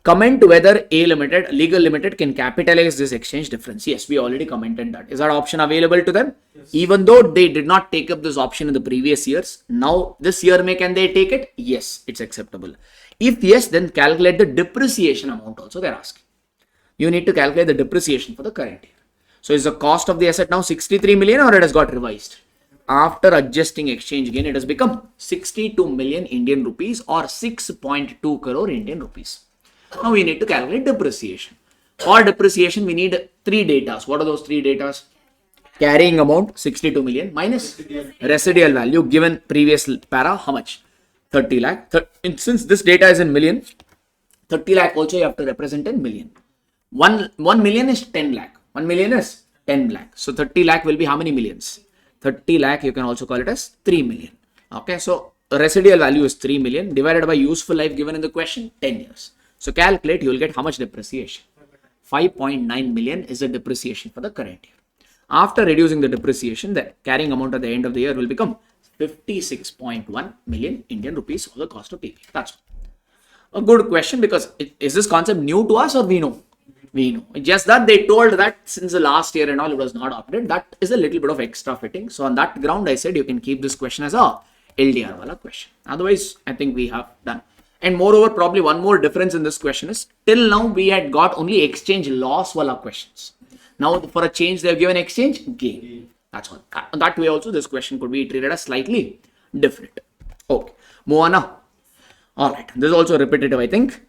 Comment whether A Limited, Legal Limited can capitalize this exchange difference. Yes, we already commented that. Is that option available to them? Yes. Even though they did not take up this option in the previous years, now this year can they take it? Yes, it's acceptable. If yes, then calculate the depreciation amount also they're asking. You need to calculate the depreciation for the current year. So is the cost of the asset now 63 million or it has got revised? After adjusting exchange gain, it has become 62 million Indian rupees or 6.2 crore Indian rupees. Now we need to calculate depreciation. For depreciation, we need 3 data. What are those 3 data? Carrying amount 62 million minus residual value given previous para, how much? 30 lakh. Since this data is in million, 30 lakh also you have to represent in million. 1 million is 10 lakh. 1 million is 10 lakh. So 30 lakh will be how many millions? 30 lakh, you can also call it as 3 million. Okay, so residual value is 3 million divided by useful life given in the question, 10 years. So calculate, you will get how much depreciation? 5.9 million is the depreciation for the current year. After reducing the depreciation, the carrying amount at the end of the year will become 56.1 million Indian rupees for the cost of PP. That's a good question because is this concept new to us or we know? We know. Just that they told that since the last year and all, it was not updated. That is a little bit of extra fitting. So on that ground, I said you can keep this question as a LDR wala question. Otherwise, I think we have done. And moreover, probably one more difference in this question is till now we had got only exchange loss wala questions. Now for a change, they have given exchange gain. That's all. That way also this question could be treated as slightly different. Okay. Move on now. All right. This is also repetitive, I think.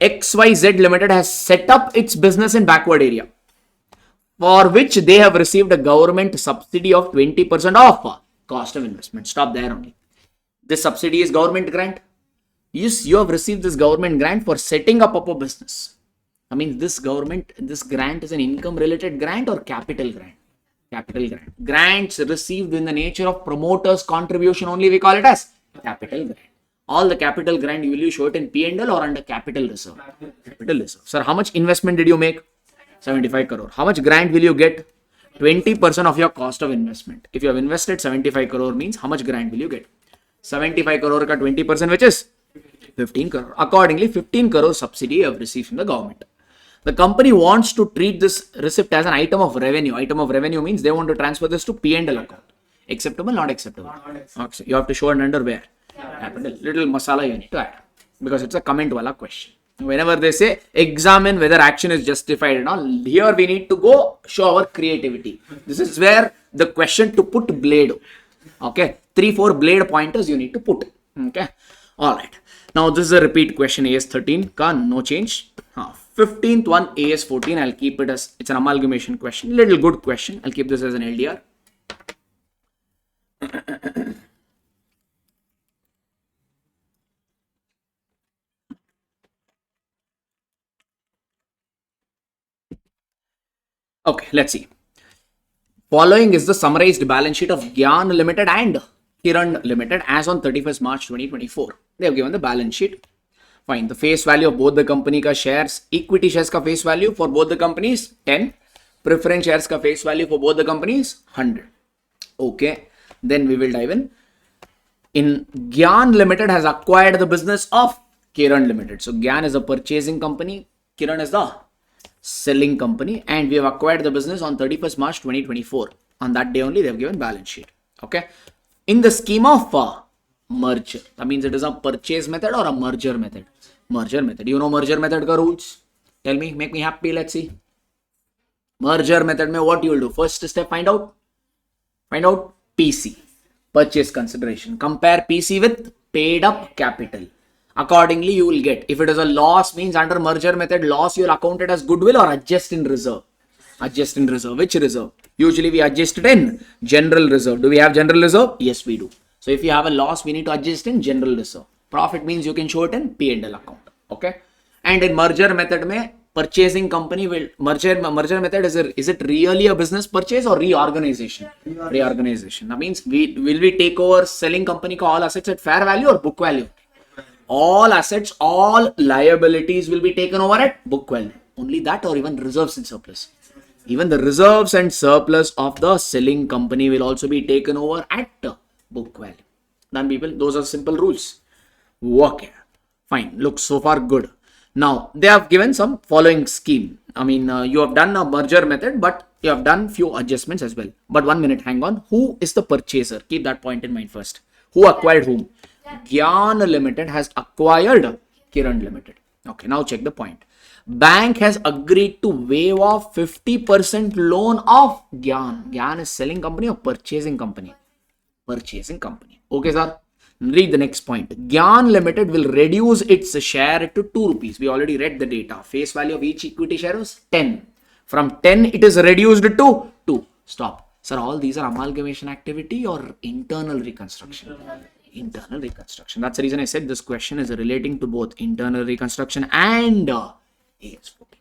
XYZ Limited has set up its business in backward area for which they have received a government subsidy of 20% of cost of investment. Stop there only. This subsidy is government grant. Yes, you have received this government grant for setting up a business. I mean, this grant is an income related grant or capital grant? Capital grant. Grants received in the nature of promoters' contribution only, we call it as capital grant. All the capital grant, will you show it in P&L or under capital reserve? Capital reserve. Sir, how much investment did you make? 75 crore. How much grant will you get? 20% of your cost of investment. If you have invested 75 crore means how much grant will you get? 75 crore ka 20%, which is 15 crore. Accordingly, 15 crore subsidy you have received from the government. The company wants to treat this receipt as an item of revenue. Item of revenue means they want to transfer this to P&L account. Acceptable, not acceptable? Okay, you have to show it under where? Capital. Little masala you need to add because it's a comment wala question. Whenever they say examine whether action is justified and all, here we need to go show our creativity. This is where the question to put blade. Okay, 3-4 blade pointers you need to put. Okay, all right. Now this is a repeat question. AS13 ka no change. 15th one AS14. I'll keep it as it's an amalgamation question. Little good question. I'll keep this as an LDR. Okay, let's see. Following is the summarized balance sheet of Gyan Limited and Kiran Limited as on 31st March 2024. They have given the balance sheet. Fine. The face value of both the company ka shares, equity shares ka face value for both the companies 10. Preference shares ka face value for both the companies 100. Okay. Then we will dive in. Gyan Limited has acquired the business of Kiran Limited. So Gyan is a purchasing company. Kiran is the selling company, and we have acquired the business on 31st March 2024. On that day only they have given balance sheet. Okay. In the scheme of merger, that means it is a purchase method or a merger method. Merger method. You know merger method ka rules? Tell me, make me happy. Let's see. Merger method mein what you will do? First step, find out PC, purchase consideration. Compare PC with paid up capital. Accordingly, you will get, if it is a loss, means under merger method, loss you will account it as goodwill or adjust in reserve. Adjust in reserve. Which reserve? Usually we adjust it in general reserve. Do we have general reserve? Yes, we do. So if you have a loss, we need to adjust in general reserve. Profit means you can show it in P&L account. Okay. And in merger method, purchasing company will merger method is it really a business purchase or reorganization? Reorganization. That means will we take over selling company ka all assets at fair value or book value? all assets, all liabilities will be taken over at book value. Only that, or even reserves and surplus. Even the reserves and surplus of the selling company will also be taken over at book value. Then people, those are simple rules. Okay, fine. Looks so far good. Now they have given some following scheme. I mean, you have done a merger method, but you have done few adjustments as well. But 1 minute, hang on. Who is the purchaser? Keep that point in mind first. Who acquired whom? Gyan Limited has acquired Kiran Limited. Okay, now check the point. Bank has agreed to waive off 50% loan of Gyan. Gyan is selling company or purchasing company? Purchasing company. Okay, sir. Read the next point. Gyan Limited will reduce its share to 2 rupees. We already read the data. Face value of each equity share was 10. From 10, it is reduced to 2. Stop. Sir, all these are amalgamation activity or internal reconstruction? Internal reconstruction. That's the reason I said this question is relating to both internal reconstruction and AS14.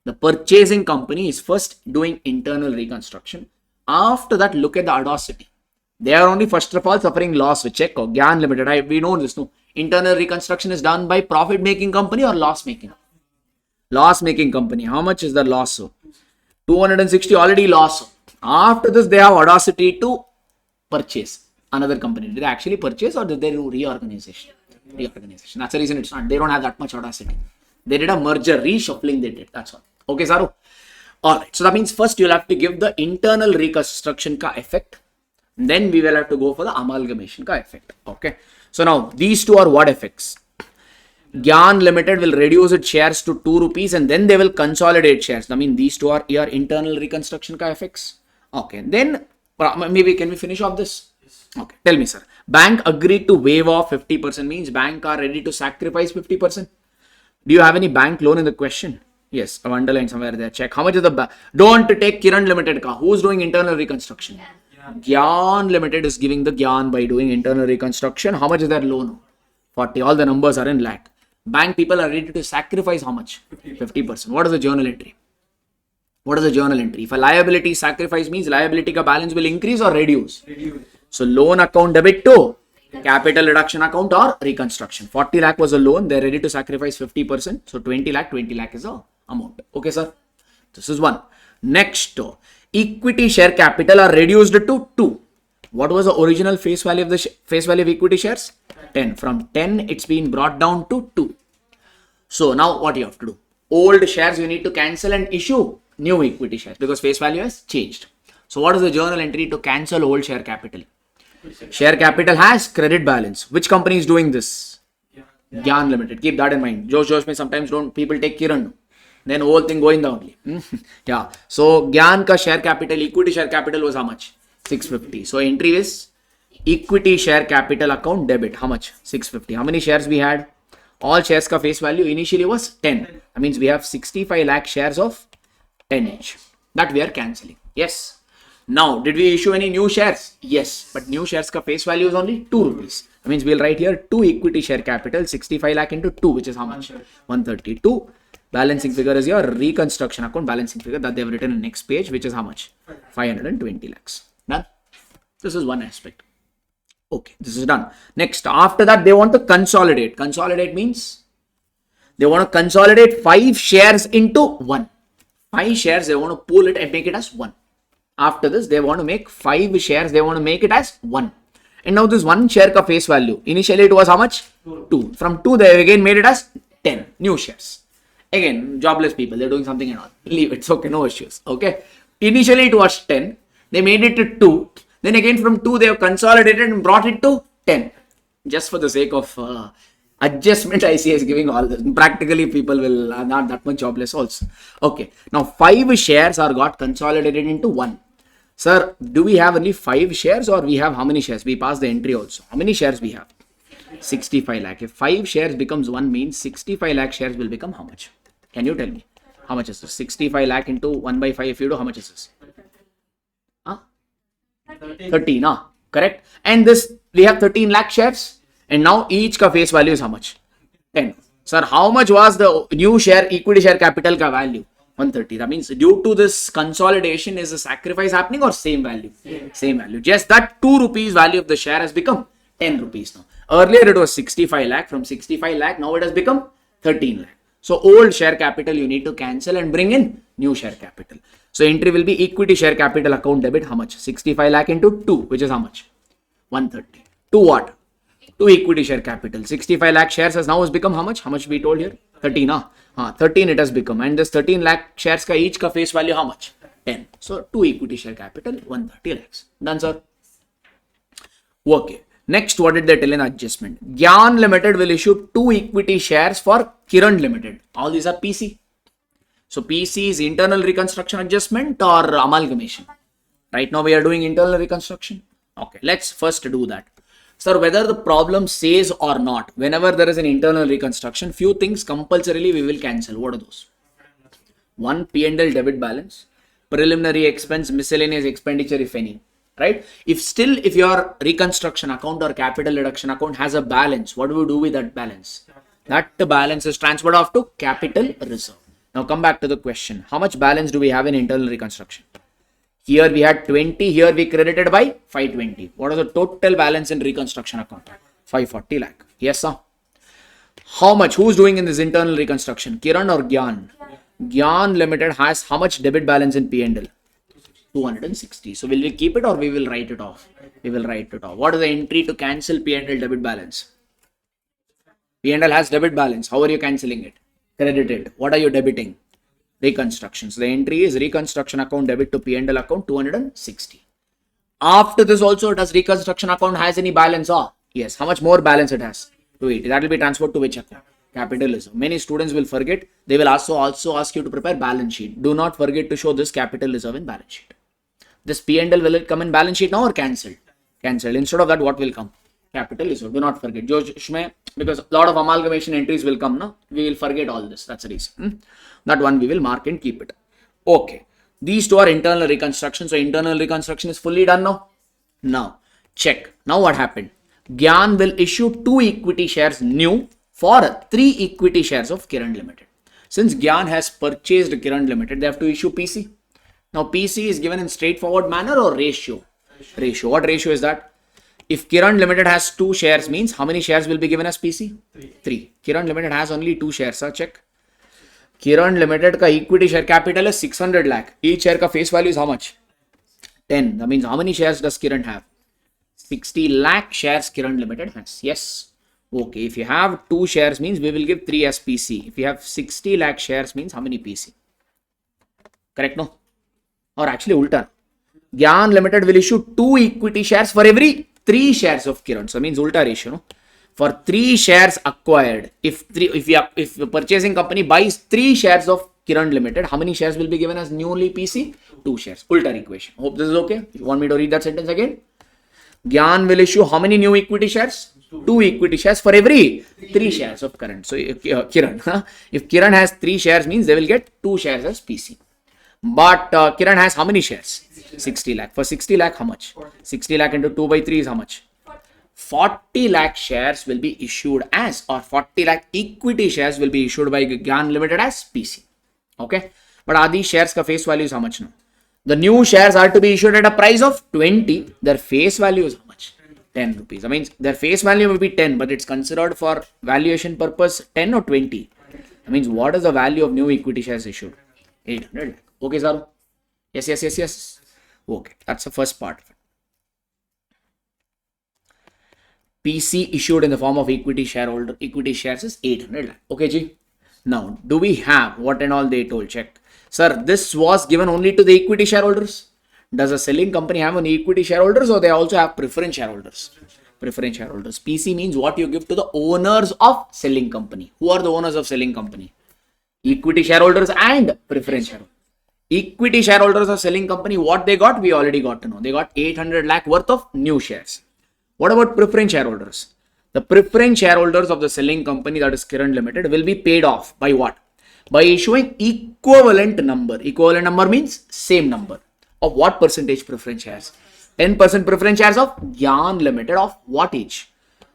The purchasing company is first doing internal reconstruction. After that, look at the audacity. They are only first of all suffering loss. With check Gyan Limited. We know this. No, internal reconstruction is done by profit-making company or loss-making. Loss-making company. How much is the loss? 260 already loss. After this, they have audacity to purchase another company. Did they actually purchase or did they do reorganization? Reorganization. That's the reason it's not. They don't have that much audacity. They did a merger, reshuffling they did. That's all. Okay, Saru? Alright. So that means first you'll have to give the internal reconstruction ka effect. Then we will have to go for the amalgamation ka effect. Okay. So now these two are what effects? Gyan Limited will reduce its shares to 2 rupees and then they will consolidate shares. I mean these two are your internal reconstruction ka effects. Okay. Then maybe can we finish off this? Okay. Tell me, sir. Bank agreed to waive off 50% means bank are ready to sacrifice 50%. Do you have any bank loan in the question? Yes, I've underlined somewhere there. Check. How much is the bank? Don't take Kiran Limited ka. Who's doing internal reconstruction? Gyan Limited is giving the Gyan by doing internal reconstruction. How much is their loan? 40. All the numbers are in lakh. Bank people are ready to sacrifice how much? 50%. What is the journal entry? What is the journal entry? If a liability sacrifice means liability ka balance will increase or reduce? So loan account debit to capital reduction account or reconstruction. 40 lakh was a loan. They're ready to sacrifice 50%. So 20 lakh is the amount. Okay, sir. This is one. Next, equity share capital are reduced to 2. What was the original face value of the face value of equity shares? 10. From 10, it's been brought down to 2. So now what you have to do? Old shares you need to cancel and issue new equity shares because face value has changed. So what is the journal entry to cancel old share capital? Share capital has credit balance. Which company is doing this? Gyan Limited. Keep that in mind. Josh may sometimes don't people take Kiran. Then whole thing going down. Yeah. So Gyan ka share capital, equity share capital was how much? 650. So entry is equity share capital account debit. How much? 650. How many shares we had? All shares ka face value initially was 10. That means we have 65 lakh shares of 10 each. That we are cancelling. Yes. Now, did we issue any new shares? Yes. But new shares ka face value is only 2 rupees. That means we'll write here 2 equity share capital, 65 lakh into 2, which is how much? 132. Balancing figure is your reconstruction account balancing figure that they've written in the next page, which is how much? 520 lakhs. Done. This is one aspect. Okay, this is done. Next, after that, they want to consolidate. Consolidate means they want to consolidate 5 shares into 1. 5 shares, they want to pool it and make it as 1. After this, they want to make 5 shares, they want to make it as 1. And now this 1 share ka face value. Initially, it was how much? 2. From 2, they again made it as 10 new shares. Again, jobless people, they're doing something and all. Leave it. It's okay, no issues. Okay. Initially, it was 10. They made it to 2. Then again, from 2, they have consolidated and brought it to 10. Just for the sake of adjustment, ICA is giving all this. Practically, people will not that much jobless also. Okay. Now, 5 shares are got consolidated into 1. Sir, do we have only 5 shares or we have how many shares? We pass the entry also. How many shares we have? 65 lakh. If 5 shares becomes 1 means 65 lakh shares will become how much? Can you tell me? How much is this? 65 lakh into 1 by 5 if you do, how much is this? 13, correct? And this, we have 13 lakh shares and now each ka face value is how much? 10. Sir, how much was the new share, equity share capital ka value? 130. That means due to this consolidation, is a sacrifice happening or same value? Same value. Just that 2 rupees value of the share has become 10 rupees now. Earlier it was 65 lakh. From 65 lakh, now it has become 13 lakh. So old share capital you need to cancel and bring in new share capital. So entry will be equity share capital account debit. How much? 65 lakh into 2, which is how much? 130. To what? To equity share capital. 65 lakh shares has now become how much? How much we told here? 13. 13 it has become. And this 13 lakh shares ka each ka face value how much? 10. So to equity share capital 130 lakhs. Done, sir. Okay. Next, what did they tell in adjustment? Gyan Limited will issue 2 equity shares for Kiran Limited. All these are PC. So PC is internal reconstruction adjustment or amalgamation. Right now we are doing internal reconstruction. Okay, let's first do that. Sir, whether the problem says or not, whenever there is an internal reconstruction, few things compulsorily we will cancel. What are those? One, P&L debit balance, preliminary expense, miscellaneous expenditure if any. Right? If your reconstruction account or capital reduction account has a balance, what do we do with that balance? That balance is transferred off to capital reserve. Now come back to the question. How much balance do we have in internal reconstruction? Here we had 20. Here we credited by 520. What is the total balance in reconstruction account? 540 lakh. Yes, sir. How much? Who's doing in this internal reconstruction? Kiran or Gyan? Gyan Limited has how much debit balance in P&L? 260. So will we keep it or we will write it off? We will write it off. What is the entry to cancel P&L debit balance? P&L has debit balance. How are you cancelling it? Credited. What are you debiting? Reconstruction. So the entry is reconstruction account debit to P&L account 260. After this also, does reconstruction account has any balance? Yes. How much more balance it has? 280. That will be transferred to which account? Capitalism. Many students will forget. They will also ask you to prepare balance sheet. Do not forget to show this capital reserve in balance sheet. This P&L will it come in balance sheet now or cancelled? Cancelled. Instead of that, what will come? Capital reserve. Do not forget. Because a lot of amalgamation entries will come now. We will forget all this. That's the reason. That one we will mark and keep it. Okay. These two are internal reconstruction. So internal reconstruction is fully done now. Now, check. Now what happened? Gyan will issue 2 equity shares new for 3 equity shares of Kiran Limited. Since Gyan has purchased Kiran Limited, they have to issue PC. Now, PC is given in straightforward manner or ratio? Ratio. What ratio is that? If Kiran Limited has 2 shares, means how many shares will be given as PC? 3. Kiran Limited has only 2 shares. Sir, check. Kiran Limited ka equity share capital is 600 lakh. Each share ka face value is how much? 10. That means how many shares does Kiran have? 60 lakh shares Kiran Limited has. Yes. Okay. If you have 2 shares, means we will give 3 as PC. If you have 60 lakh shares, means how many PC? Correct, no? Or actually ulta. Gyan Limited will issue 2 equity shares for every 3 shares of Kiran. So means ulta ratio. No? For 3 shares acquired, if the purchasing company buys 3 shares of Kiran Limited, how many shares will be given as newly PC? 2 shares. Ulta equation. Hope this is okay. You want me to read that sentence again? Gyan will issue how many new equity shares? 2 equity shares for every 3 shares of Kiran. So Kiran. If Kiran has 3 shares, means they will get 2 shares as PC. But Kiran has how many shares? 60 lakh. For 60 lakh, how much? 60 lakh into 2 by 3 is how much? 40 lakh shares will be issued as, or 40 lakh equity shares will be issued by Gyan Limited as PC. Okay. But are these shares ka face value is how much now? The new shares are to be issued at a price of 20. Their face value is how much? 10 rupees. That means their face value will be 10, but it's considered for valuation purpose 10 or 20. That means what is the value of new equity shares issued? 800 lakh. Okay, sir? Yes. Okay, that's the first part. PC issued in the form of equity shares is 800 lakh. Okay, G. Now, do we have what and all they told? Check. Sir, this was given only to the equity shareholders. Does a selling company have any equity shareholders or they also have preference shareholders? Preference shareholders. PC means what you give to the owners of selling company. Who are the owners of selling company? Equity shareholders and preference shareholders. Equity shareholders of selling company, what they got? We already got to know. They got 800 lakh worth of new shares. What about preference shareholders? The preference shareholders of the selling company, that is Kiran Limited, will be paid off by what? By issuing equivalent number. Equivalent number means same number. Of what percentage preference shares? 10% preference shares of Gyan Limited of what each?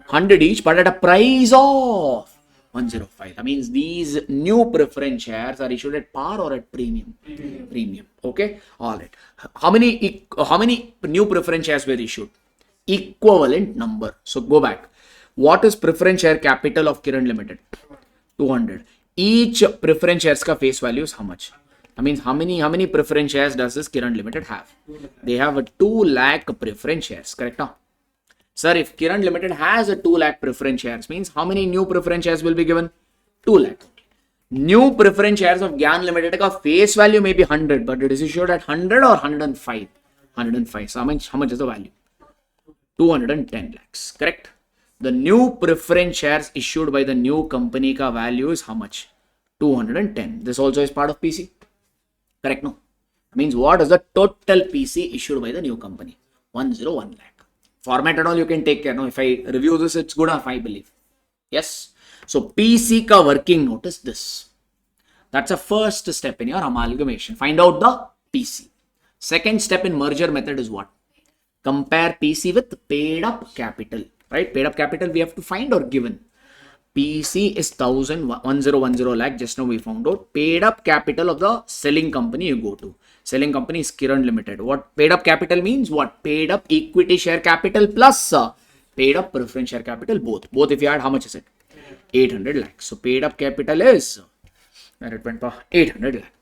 100 each, but at a price of 105. That means these new preference shares are issued at par or at premium? Premium. Okay. All right. How many new preference shares were issued? Equivalent number. So go back. What is preference share capital of Kiran Limited? 200. Each preference shares ka face value is how much? That means how many preference shares does this Kiran Limited have? They have a 2 lakh preference shares, correct? Now, sir, if Kiran Limited has a 2 lakh preference shares, means how many new preference shares will be given? 2 lakh. New preference shares of Gyan Limited ka face value may be 100, but it is issued at 100 or 105. 105. So how much is the value? 210 lakhs, correct? The new preference shares issued by the new company ka value is how much? 210. This also is part of PC. Correct, no? Means what is the total PC issued by the new company? 101 lakh. Format and all you can take care. No, if I review this, it's good enough, I believe. Yes. So PC ka working note is this. That's a first step in your amalgamation. Find out the PC. Second step in merger method is what? Compare PC with paid up capital. Right? Paid up capital we have to find or given. PC is 1010 lakh. Just now we found out. Paid up capital of the selling company you go to. Selling company is Kiran Limited. What paid up capital means? What? Paid up equity share capital plus paid up preference share capital. Both. Both if you add, how much is it? 800 lakhs. So paid up capital is where it went 800 lakh.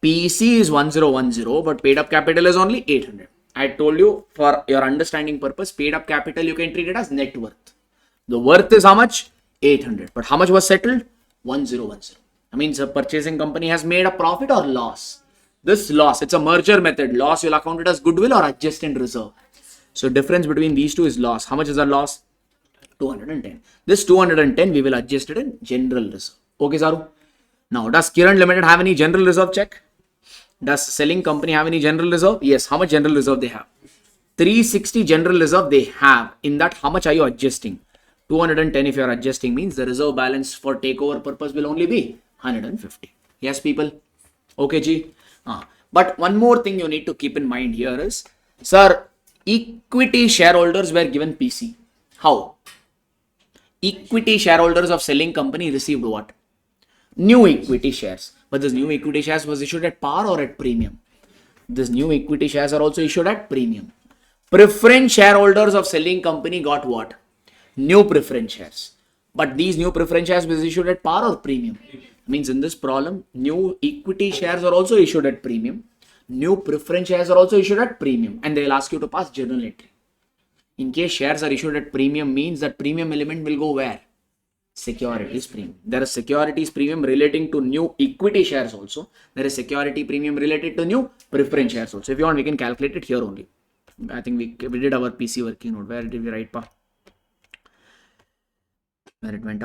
PC is 1010, but paid up capital is only 800. I told you for your understanding purpose, paid up capital you can treat it as net worth. The worth is how much? 800. But how much was settled? 1010. That means a purchasing company has made a profit or loss. This loss, it's a merger method. Loss you'll account it as goodwill or adjusted reserve. So difference between these two is loss. How much is the loss? 210. This 210 we will adjust it in general reserve. Okay, Zaru. Now, does Kiran Limited have any general reserve? Check. Does selling company have any general reserve? Yes. How much general reserve they have? 360 general reserve they have. In that, how much are you adjusting? 210 if you are adjusting means the reserve balance for takeover purpose will only be 150. Yes, people. Okay, G. But one more thing you need to keep in mind here is, sir, equity shareholders were given PC. How? Equity shareholders of selling company received what? New equity shares. But this new equity shares was issued at par or at premium. This new equity shares are also issued at premium. Preference shareholders of selling company got what? New preference shares. But these new preference shares was issued at par or premium. Means in this problem, new equity shares are also issued at premium. New preference shares are also issued at premium. And they will ask you to pass journal entry. In case shares are issued at premium means that premium element will go where? Securities premium. There is securities premium relating to new equity shares also. There is security premium related to new preference shares also. If you want, we can calculate it here only. I think we did our PC working note. Where did we write? Where it went?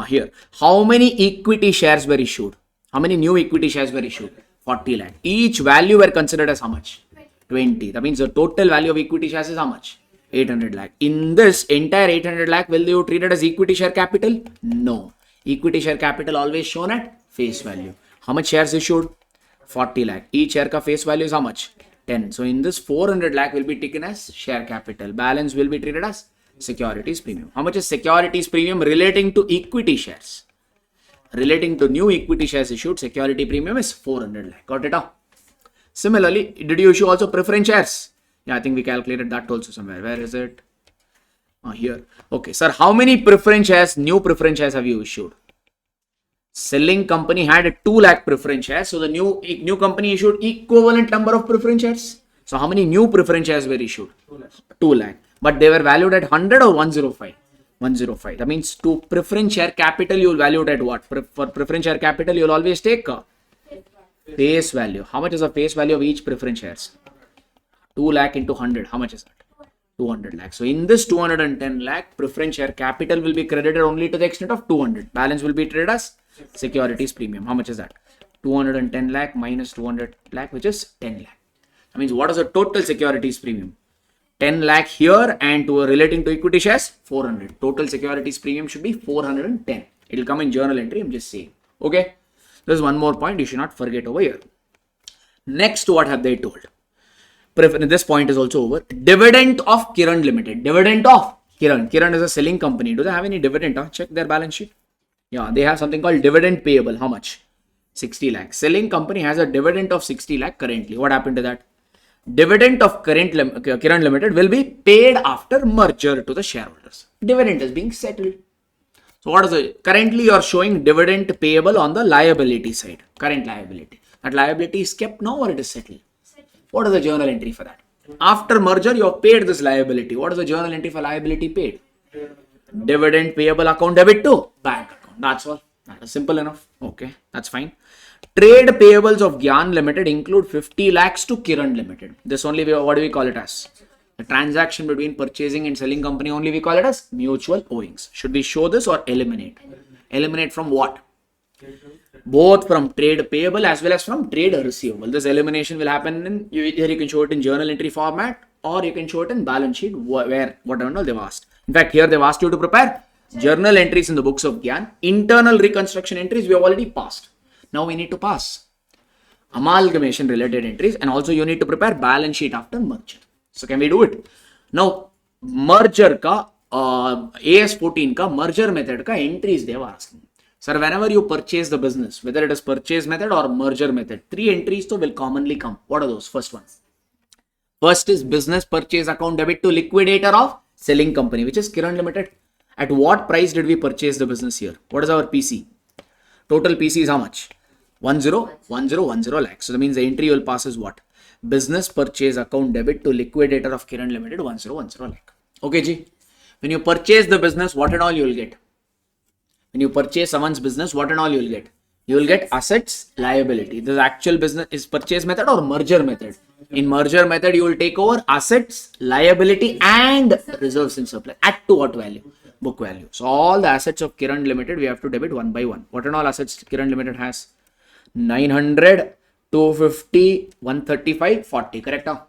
Here. How many equity shares were issued? How many new equity shares were issued? 40 lakh. Each value were considered as how much? 20. That means the total value of equity shares is how much? 800 lakh. In this entire 800 lakh, will you treat it as equity share capital? No. Equity share capital always shown at face value. How much shares issued? 40 lakh. Each share ka face value is how much? 10. So in this 400 lakh will be taken as share capital. Balance will be treated as securities premium. How much is securities premium relating to equity shares? Relating to new equity shares issued, security premium is 400 lakh. Got it up? Similarly, did you issue also preference shares? Yeah, I think we calculated that also somewhere. Where is it? Here. Okay, sir, how many preference shares, new preference shares have you issued? Selling company had a 2 lakh preference shares. So the new company issued equivalent number of preference shares. So how many new preference shares were issued? 2 lakh. But they were valued at 100 or 105? 105. That means to preference share capital, you will value it at what? For preference share capital, you will always take face value. How much is the face value of each preference shares? 2 lakh into 100. How much is that? 200 lakh. So in this 210 lakh, preference share capital will be credited only to the extent of 200. Balance will be treated as securities premium. How much is that? 210 lakh minus 200 lakh, which is 10 lakh. That means what is the total securities premium? 10 lakh here, and to relating to equity shares, 400. Total securities premium should be 410. It will come in journal entry. I'm just saying. Okay. There's one more point you should not forget over here. Next, what have they told? This point is also over. Dividend of Kiran Limited. Dividend of Kiran. Kiran is a selling company. Do they have any dividend? Check their balance sheet. Yeah, they have something called dividend payable. How much? 60 lakh. Selling company has a dividend of 60 lakh currently. What happened to that? Dividend of Kiran Limited will be paid after merger to the shareholders. dividend is being settled. So what is it? Currently you are showing dividend payable on the liability side, current liability. That liability is kept now or it is settled? What is the journal entry for that? After merger, you have paid this liability. What is the journal entry for liability paid? Dividend payable account debit to bank account. That's all. That is simple enough. Okay, that's fine. Trade payables of Gyan Limited include 50 lakhs to Kiran Limited. This only, what do we call it as? The transaction between purchasing and selling company only we call it as mutual owings. Should we show this or eliminate? Eliminate from what? Both from trade payable as well as from trade receivable. This elimination will happen in, here you can show it in journal entry format or you can show it in balance sheet where whatever they've asked. In fact, here they've asked you to prepare journal entries in the books of Gyan. Internal reconstruction entries we have already passed. Now we need to pass amalgamation related entries and also you need to prepare balance sheet after merger. So can we do it? Now merger ka AS14 ka merger method ka entries they are asking. Sir, whenever you purchase the business, whether it is purchase method or merger method, 3 entries will commonly come. What are those? First ones. First is business purchase account debit to liquidator of selling company, which is Kiran Limited. At what price did we purchase the business here? What is our PC? Total PC is how much? 101010 lakhs. So that means the entry will pass is what? Business purchase account debit to liquidator of Kiran Limited 1010 lakh. Okay, Ji. When you purchase the business, what and all you will get? When you purchase someone's business, what and all you will get? You will get assets, liability. The actual business is purchase method or merger method. In merger method, you will take over assets, liability and reserves in surplus. At to what value? Book value. So all the assets of Kiran Limited, we have to debit one by one. What and all assets Kiran Limited has? 900, 250, 135, 40. Correct? Huh?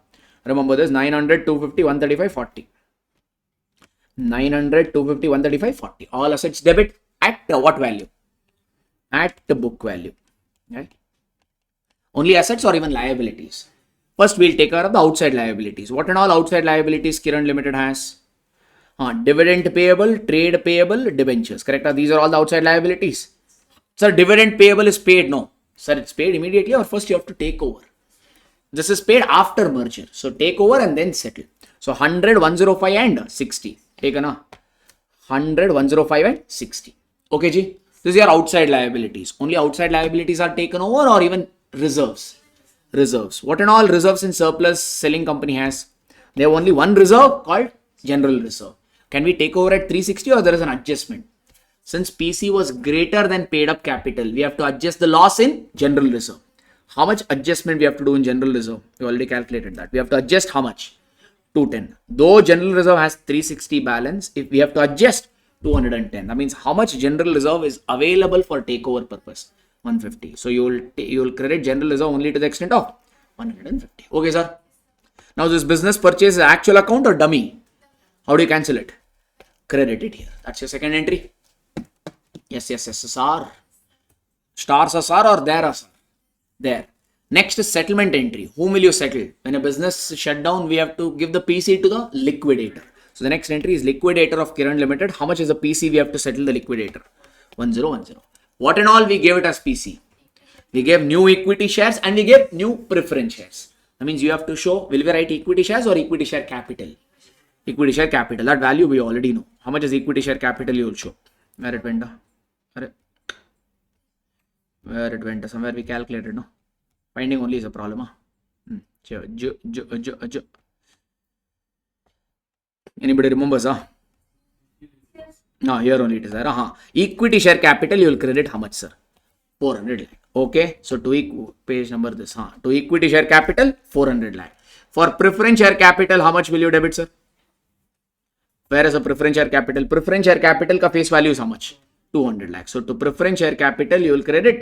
Remember this, 900, 250, 135, 40. 900, 250, 135, 40. All assets debit at what value? At the book value. Okay. Only assets or even liabilities? First, we'll take care of the outside liabilities. What and all outside liabilities Kiran Limited has? Dividend payable, trade payable, debentures. Correct? These are all the outside liabilities. Sir, dividend payable is paid. No. Sir, it's paid immediately or first you have to take over. This is paid after merger. So, take over and then settle. So, 100, 105 and 60. Taken 100, 105 and 60. Okay, Ji. This is your outside liabilities. Only outside liabilities are taken over or even reserves. Reserves. What and all reserves in surplus selling company has? They have only one reserve called general reserve. Can we take over at 360 or there is an adjustment? Since PC was greater than paid up capital, we have to adjust the loss in general reserve. How much adjustment we have to do in general reserve? We already calculated that. We have to adjust how much? 210. Though general reserve has 360 balance, if we have to adjust 210, that means how much general reserve is available for takeover purpose? 150. So you will credit general reserve only to the extent of 150. Okay, sir. Now this business purchase is actual account or dummy? How do you cancel it? Credit it here. That's your second entry. Yes, sir. Stars are sir or there are sir? There. Next is settlement entry. Whom will you settle? When a business shut down, we have to give the PC to the liquidator. So the next entry is liquidator of Kiran Limited. How much is the PC we have to settle the liquidator? 1010. What and all we gave it as PC? We gave new equity shares and we gave new preference shares. That means you have to show, will we write equity shares or equity share capital? Equity share capital. That value we already know. How much is equity share capital you will show? Where it went? Where it went? Somewhere we calculated, no? Finding only is a problem. Anybody remembers? No, here only it is there. Equity share capital you will credit how much, sir? 400 lakh. Okay, so to page number this. To equity share capital 400 lakh. For preference share capital, how much will you debit, sir? Where is the preference share capital? Preference share capital ka face value is how much? 200 lakhs. So to preference share capital, you will credit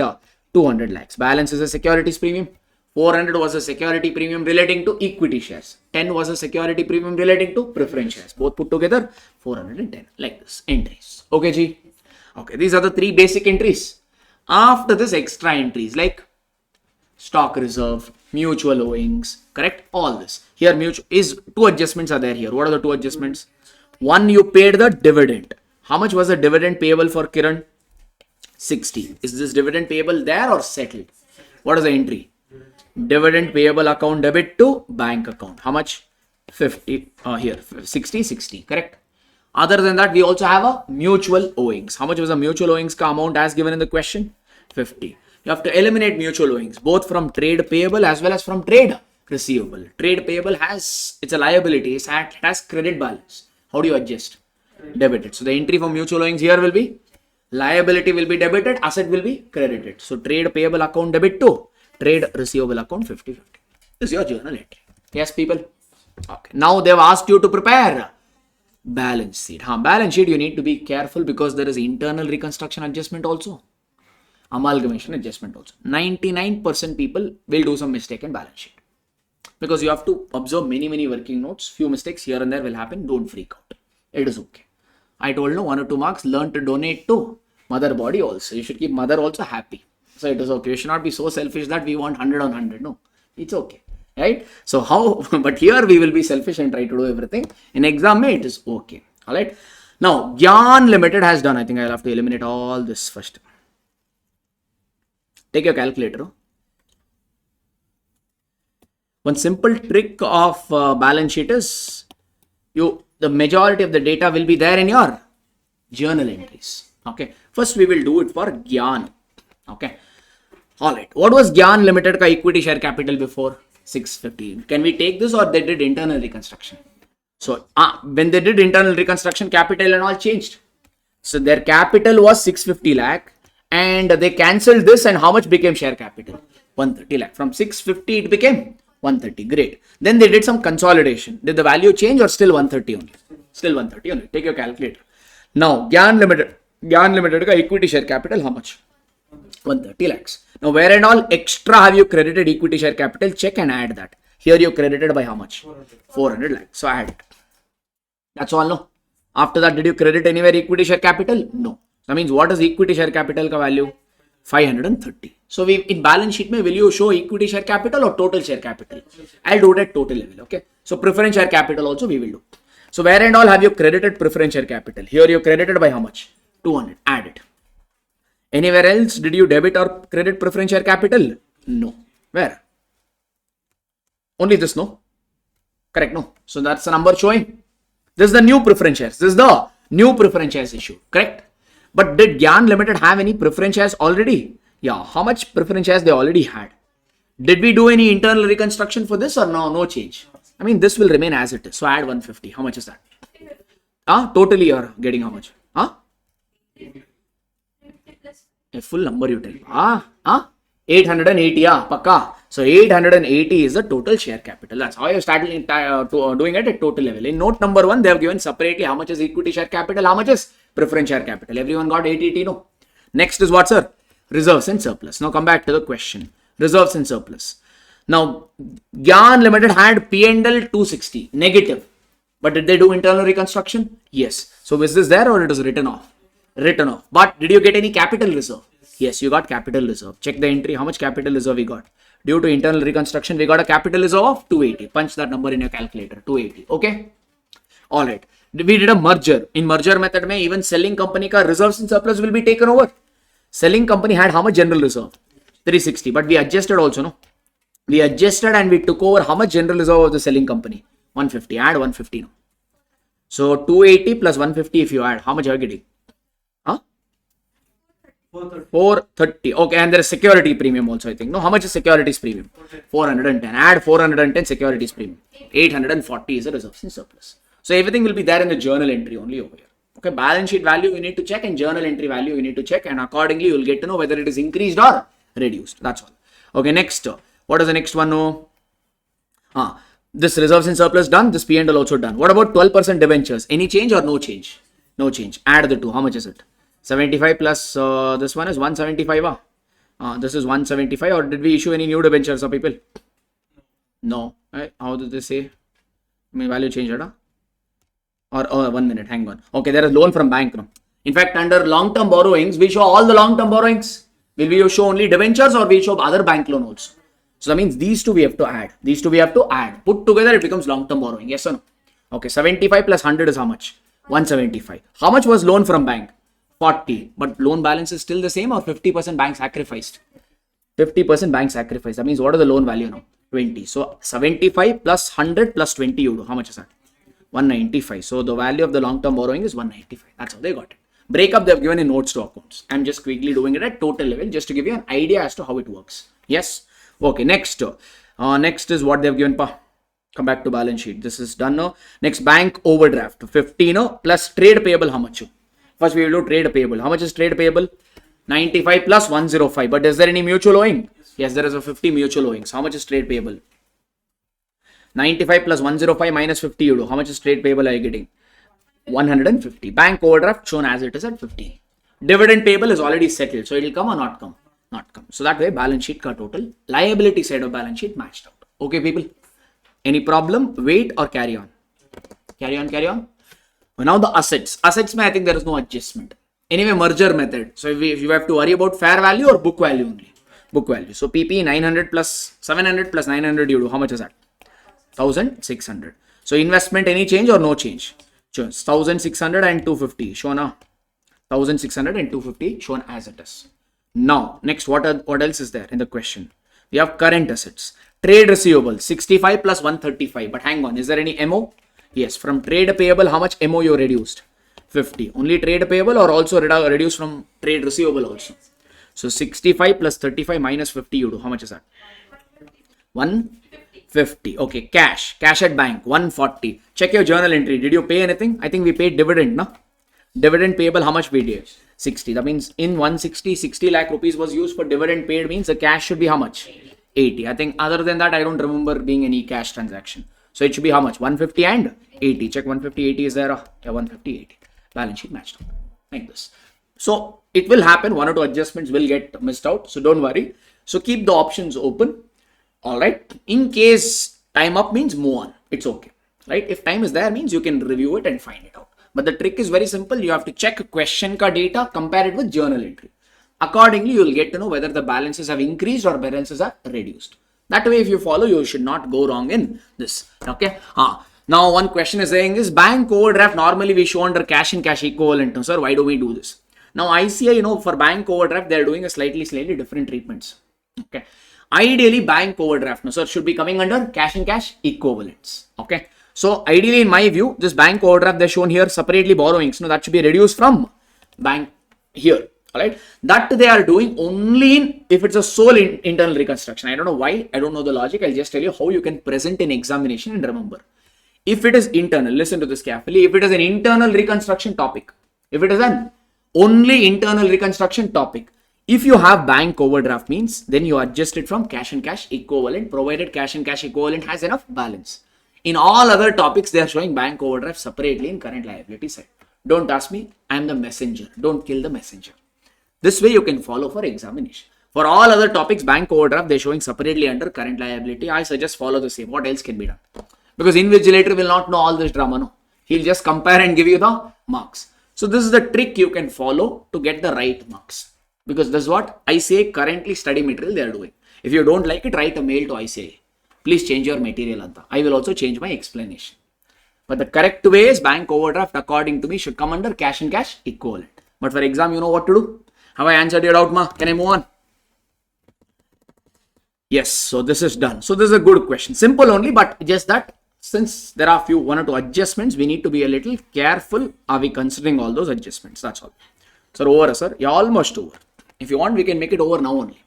200 lakhs. Balance is a securities premium. 400 was a security premium relating to equity shares. 10 was a security premium relating to preference shares. Both put together 410 like this entries. Okay, Ji. Okay, these are the 3 basic entries. After this, extra entries like stock reserve, mutual owings, correct? All this. Here, mutual is 2 adjustments are there here. What are the 2 adjustments? One, you paid the dividend. How much was the dividend payable for Kiran? 60. Is this dividend payable there or settled? What is the entry? Dividend payable account debit to bank account. How much? 50. Here, 60, 60. Correct. Other than that, we also have a mutual owings. How much was the mutual owings ka amount as given in the question? 50. You have to eliminate mutual owings, both from trade payable as well as from trade receivable. Trade payable it's a liability, it has credit balance. How do you adjust? Debited. So the entry for mutual owings here will be liability will be debited, asset will be credited. So trade payable account debit to trade receivable account 50-50. This is your journal entry. Yes, people? Okay. Now they've asked you to prepare balance sheet. Balance sheet you need to be careful because there is internal reconstruction adjustment also. Amalgamation adjustment also. 99% people will do some mistake in balance sheet. Because you have to observe many working notes. Few mistakes here and there will happen. Don't freak out. It is okay. I told you 1 or 2 marks. Learn to donate to mother body also. You should keep mother also happy. So it is okay. You should not be so selfish that we want 100 on 100. No, it's okay. Right? So how, but here we will be selfish and try to do everything. In exam, it is okay. Alright. Now, Gyan Limited has done. I think I'll have to eliminate all this first. Take your calculator. One simple trick of balance sheet is the majority of the data will be there in your journal entries. Okay. First we will do it for Gyan. Okay. Alright. What was Gyan Limited ka equity share capital before? 650. Can we take this, or they did internal reconstruction? So when they did internal reconstruction, capital and all changed. So their capital was 650 lakh and they cancelled this, and how much became share capital? 130 lakh. From 650 it became 130. Great. Then they did some consolidation. Did the value change or still 130 only? Still 130 only. Take your calculator. Now Gyan Limited ka equity share capital how much? 130 lakhs. Now where and all extra have you credited equity share capital? Check and add that. Here you credited by how much? 400 lakhs. So add it. That's all. No. After that, did you credit anywhere equity share capital? No. That means what is equity share capital ka value? 530. So we in balance sheet will you show equity share capital or total share capital? I'll do it at total level. Okay. So preference share capital also we will do. So where and all have you credited preference share capital? Here you credited by how much? 200. Add it. Anywhere else did you debit or credit preference share capital? No. Where? Only this, no? Correct, no? So that's the number showing. This is the new preference shares. This is the new preference shares issue. Correct? But did Gyan Limited have any preference shares already? Yeah. How much preference shares they already had? Did we do any internal reconstruction for this or no? No change. I mean, this will remain as it is. So add 150. How much is that? Totally you're getting how much? A full number you tell. 880, pakka. So 880 is the total share capital. That's how you started doing it at total level. In note number 1, they have given separately how much is equity share capital, how much is preference share capital. Everyone got 880, no? Next is what, sir? Reserves and surplus. Now come back to the question. Reserves and surplus. Now, Gyan Limited had P&L 260, negative. But did they do internal reconstruction? Yes. So is this there or it is written off? Written off. But did you get any capital reserve? Yes, you got capital reserve. Check the entry. How much capital reserve we got? Due to internal reconstruction, we got a capital reserve of 280. Punch that number in your calculator. 280. Okay. Alright. We did a merger. In merger method, even selling company ka reserves and surplus will be taken over. Selling company had how much general reserve? 360. But we adjusted also, no? We adjusted and we took over how much general reserve of the selling company? 150. Add 150 now. So 280 plus 150 if you add, how much are you getting? 430. Okay, and there is security premium also, I think. No, how much is securities premium? 410. Add 410 securities premium. 840 is the reserves and surplus. So everything will be there in the journal entry only over here. Okay, balance sheet value you need to check and journal entry value you need to check, and accordingly you will get to know whether it is increased or reduced. That's all. Okay, next. What is the next one? No. This reserves and surplus done. This P&L also done. What about 12% debentures? Any change or no change? No change. Add the two. How much is it? 75 plus this one is 175. This is 175. Or did we issue any new debentures of people? No. Right? How did they say? Value changed, or 1 minute, hang on. Okay, there is loan from bank now. In fact, under long-term borrowings, we show all the long-term borrowings. Will we show only debentures or we show other bank loan also? So that means these two we have to add. These two we have to add. Put together, it becomes long-term borrowing. Yes or no? Okay, 75 plus 100 is how much? 175. How much was loan from bank? 40. But loan balance is still the same, or 50% bank sacrificed? 50% bank sacrificed. That means what is the loan value now? 20. So 75 plus 100 plus 20 you do. How much is that? 195. So the value of the long-term borrowing is 195. That's how they got it. Breakup they've given in notes to accounts. I'm just quickly doing it at total level just to give you an idea as to how it works. Yes. Okay. Next. Next is what they've given. Come back to balance sheet. This is done now. Next, bank overdraft 50 plus trade payable. How much? First we will do trade payable. How much is trade payable? 95 plus 105. But is there any mutual owing? Yes, there is a 50 mutual owing. So how much is trade payable? 95 plus 105 minus 50 you do. How much is trade payable are you getting? 150. Bank overdraft shown as it is at 50. Dividend payable is already settled. So it will come or not come? Not come. So that way balance sheet ka total. Liability side of balance sheet matched out. Okay people? Any problem? Wait or carry on? Carry on, carry on. Now the assets. Assets I think there is no adjustment. Anyway, merger method. So if you have to worry about fair value or book value only. Book value. So PP 900 plus 700 plus 900 you do. How much is that? 1600. So investment any change or no change? 1600 and 250 shown now. 1600 and 250 shown as it is. Now next what else is there in the question? We have current assets. Trade receivable 65 plus 135. But hang on, is there any MO? Yes, from trade payable how much MO you reduced? 50. Only trade payable or also reduced from trade receivable also? So 65 plus 35 minus 50 you do. How much is that? 150. Okay, cash at bank 140. Check your journal entry. Did you pay anything? I think we paid dividend, no? Dividend payable, how much we did? 60. That means in 160, 60 lakh rupees was used for dividend paid, means the cash should be how much? 80. I think other than that, I don't remember being any cash transaction. So it should be how much? 150 and 80. Check 150, 80 is there. Yeah, 150, 80. Balance sheet matched up like this. So it will happen. One or two adjustments will get missed out. So don't worry. So keep the options open. All right. In case time up means move on. It's okay. Right. If time is there means you can review it and find it out. But the trick is very simple. You have to check question ka data, compare it with journal entry. Accordingly, you will get to know whether the balances have increased or balances are reduced. That way, if you follow, you should not go wrong in this. Okay. Now, one question is saying is bank overdraft normally we show under cash and cash equivalent. No, sir, why do we do this? Now, ICA, for bank overdraft, they are doing a slightly different treatments. Okay. Ideally, bank overdraft, no, sir, should be coming under cash and cash equivalents. Okay. So, ideally, in my view, this bank overdraft they're shown here separately borrowings. No, that should be reduced from bank here. All right. That they are doing only if it's a sole internal reconstruction. I don't know why. I don't know the logic. I'll just tell you how you can present in examination and remember. If it is internal, listen to this carefully. If it is an internal reconstruction topic, if it is an only internal reconstruction topic, if you have bank overdraft means, then you adjust it from cash and cash equivalent, provided cash and cash equivalent has enough balance. In all other topics, they are showing bank overdraft separately in current liability side. Don't ask me. I am the messenger. Don't kill the messenger. This way you can follow for examination. For all other topics, bank overdraft, they're showing separately under current liability. I suggest follow the same. What else can be done? Because invigilator will not know all this drama. No, he'll just compare and give you the marks. So this is the trick you can follow to get the right marks. Because this is what ICA currently study material they are doing. If you don't like it, write a mail to ICA. Please change your material. Anta. I will also change my explanation. But the correct way is bank overdraft according to me should come under cash and cash equivalent. But for exam, you know what to do. Have I answered your doubt, ma? Can I move on? Yes. So this is done. So this is a good question. Simple only, but just that since there are one or two adjustments, we need to be a little careful. Are we considering all those adjustments? That's all. Sir, over, sir. You're almost over. If you want, we can make it over now only.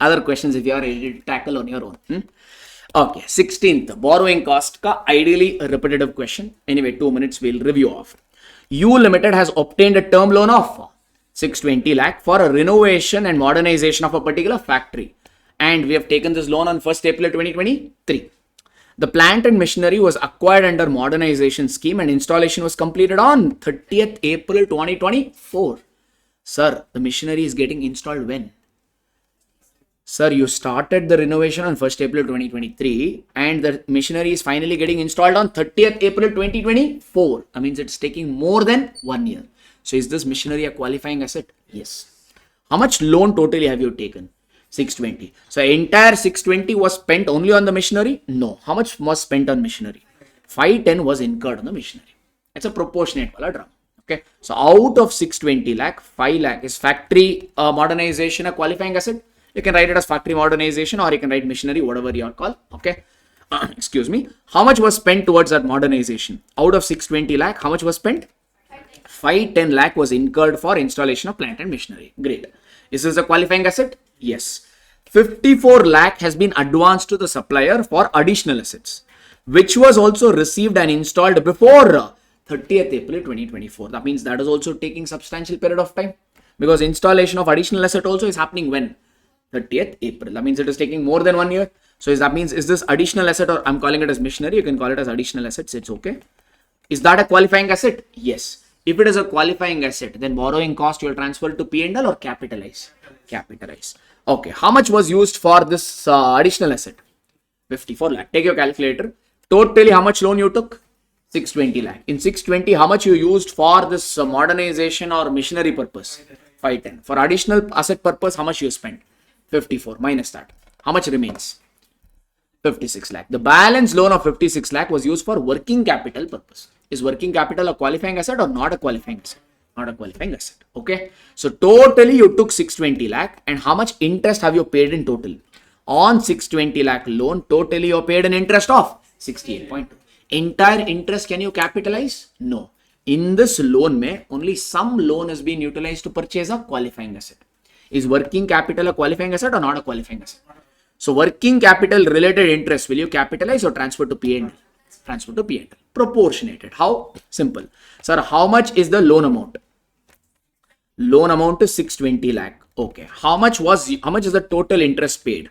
Other questions if you are ready to tackle on your own. Okay. 16th. Borrowing cost ka ideally a repetitive question. Anyway, 2 minutes we'll review off. U Limited has obtained a term loan of 620 lakh for a renovation and modernization of a particular factory. And we have taken this loan on 1st April 2023. The plant and machinery was acquired under modernization scheme and installation was completed on 30th April 2024. Sir, the machinery is getting installed when? Sir, you started the renovation on 1st April 2023 and the machinery is finally getting installed on 30th April 2024. That means it's taking more than 1 year. So is this machinery a qualifying asset? Yes. How much loan totally have you taken? 620. So entire 620 was spent only on the machinery? No. How much was spent on machinery? 510 was incurred on the machinery. It's a proportionate drama. Okay. So out of 620 lakh, 5 lakh is factory modernization a qualifying asset? You can write it as factory modernization or you can write machinery, whatever you call. Okay. excuse me, how much was spent towards that modernization? Out of 620 lakh, how much was spent? 510 lakh was incurred for installation of plant and machinery. Great. Is this a qualifying asset? Yes. 54 lakh has been advanced to the supplier for additional assets, which was also received and installed before 30th April 2024. That means that is also taking substantial period of time, because installation of additional asset also is happening when? 30th April. That means it is taking more than 1 year. So that means, is this additional asset, or I'm calling it as machinery, you can call it as additional assets, it's okay. Is that a qualifying asset? Yes. If it is a qualifying asset, then borrowing cost you will transfer to P&L or capitalize? Capitalize. Okay. How much was used for this additional asset? 54 lakh. Take your calculator. Totally how much loan you took? 620 lakh. In 620, how much you used for this modernization or machinery purpose? 510. For additional asset purpose, how much you spent? 54 minus that. How much remains? 56 lakh. The balance loan of 56 lakh was used for working capital purpose. Is working capital a qualifying asset or not a qualifying asset? Not a qualifying asset. Okay. So totally you took 620 lakh, and how much interest have you paid in total? On 620 lakh loan, totally you paid an interest of 68.2. Entire interest can you capitalize? No. In this loan, only some loan has been utilized to purchase a qualifying asset. Is working capital a qualifying asset or not a qualifying asset? So working capital related interest, will you capitalize or transfer to P&L? Transfer to P&L. Proportionated. How? Simple. Sir, how much is the loan amount? Loan amount is 620 lakh. Okay. How much is the total interest paid?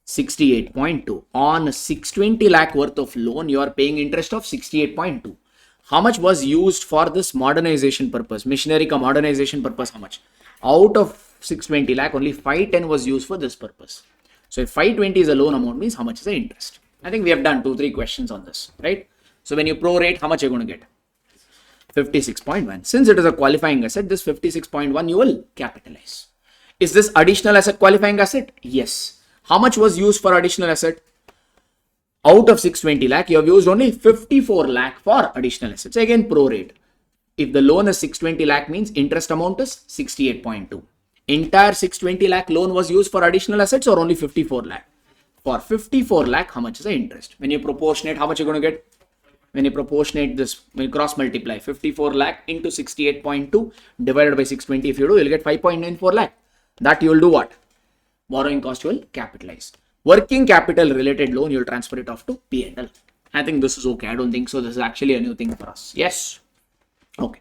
68.2. On 620 lakh worth of loan, you are paying interest of 68.2. How much was used for this modernization purpose? Machinery ka modernization purpose, how much? Out of 620 lakh, only 510 was used for this purpose. So if 520 is a loan amount, means how much is the interest? I think we have done 2-3 questions on this, right? So when you prorate, how much are you going to get? 56.1. Since it is a qualifying asset, this 56.1 you will capitalize. Is this additional asset qualifying asset? Yes. How much was used for additional asset? Out of 620 lakh, you have used only 54 lakh for additional assets. Again, prorate. If the loan is 620 lakh, means interest amount is 68.2. Entire 620 lakh loan was used for additional assets or only 54 lakh? For 54 lakh, how much is the interest? When you proportionate, how much you're going to get? When you proportionate this, when you cross multiply 54 lakh into 68.2 divided by 620, if you do, you'll get 5.94 lakh. That you will do what? Borrowing cost you will capitalize. Working capital related loan, you'll transfer it off to P&L. I think this is okay. I don't think so. This is actually a new thing for us. Yes. Okay.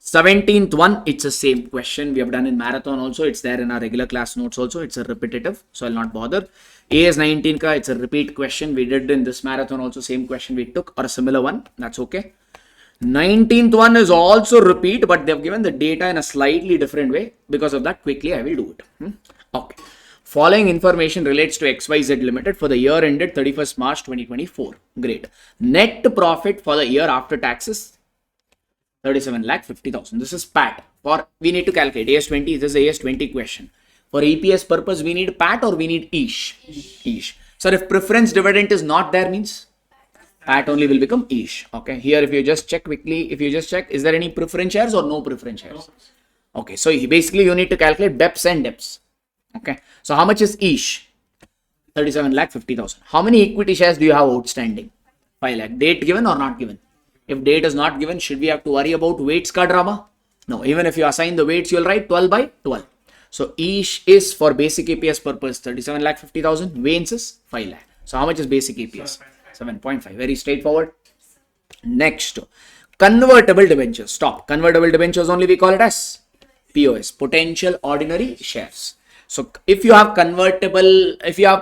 17th one, it's the same question we have done in marathon also. It's there in our regular class notes also. It's a repetitive, so I'll not bother. AS 19 ka, it's a repeat question. We did in this marathon also, same question we took or a similar one. That's okay. 19th one is also repeat, but they've given the data in a slightly different way. Because of that, quickly I will do it. Okay. Following information relates to XYZ Limited for the year ended 31st March 2024. Great. Net profit for the year after taxes 37,50,000. This is PAT. We need to calculate AS20. This is AS20 question. For EPS purpose, we need PAT or we need EASH. So if preference dividend is not there, means PAT only will become EASH. Okay. Here, if you just check quickly, is there any preference shares or no preference shares? Okay. So basically, you need to calculate BEPS and DEPS. Okay. So how much is EASH? 37,50,000. How many equity shares do you have outstanding? 5 lakh. Date given or not given? If date is not given, should we have to worry about weights ka drama? No. Even if you assign the weights, you'll write 12 by 12. So EASH is for basic EPS purpose 37,50,000. Weights is 5 lakh. So how much is basic EPS? 7.5. Very straightforward. Next, convertible debentures. Stop. Convertible debentures only we call it as POS. Potential ordinary shares. So if you have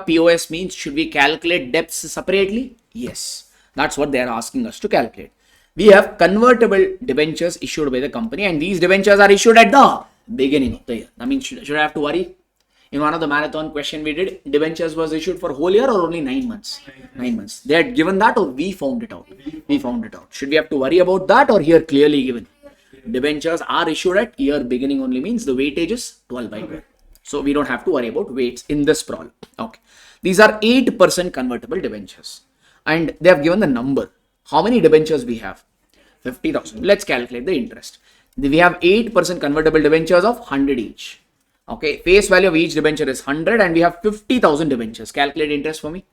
POS, means should we calculate debts separately? Yes. That's what they are asking us to calculate. We have convertible debentures issued by the company, and these debentures are issued at the beginning of the year. I mean, should I have to worry? In one of the marathon question we did, debentures was issued for whole year or only 9 months? 9 months. They had given that or we found it out? We found it out. Should we have to worry about that or here clearly given? Debentures are issued at year beginning only, means the weightage is 12 by 12. So we don't have to worry about weights in this problem. Okay. These are 8% convertible debentures. And they have given the number. How many debentures we have? 50,000. Let's calculate the interest. We have 8% convertible debentures of 100 each. Okay. Face value of each debenture is 100 and we have 50,000 debentures. Calculate interest for me.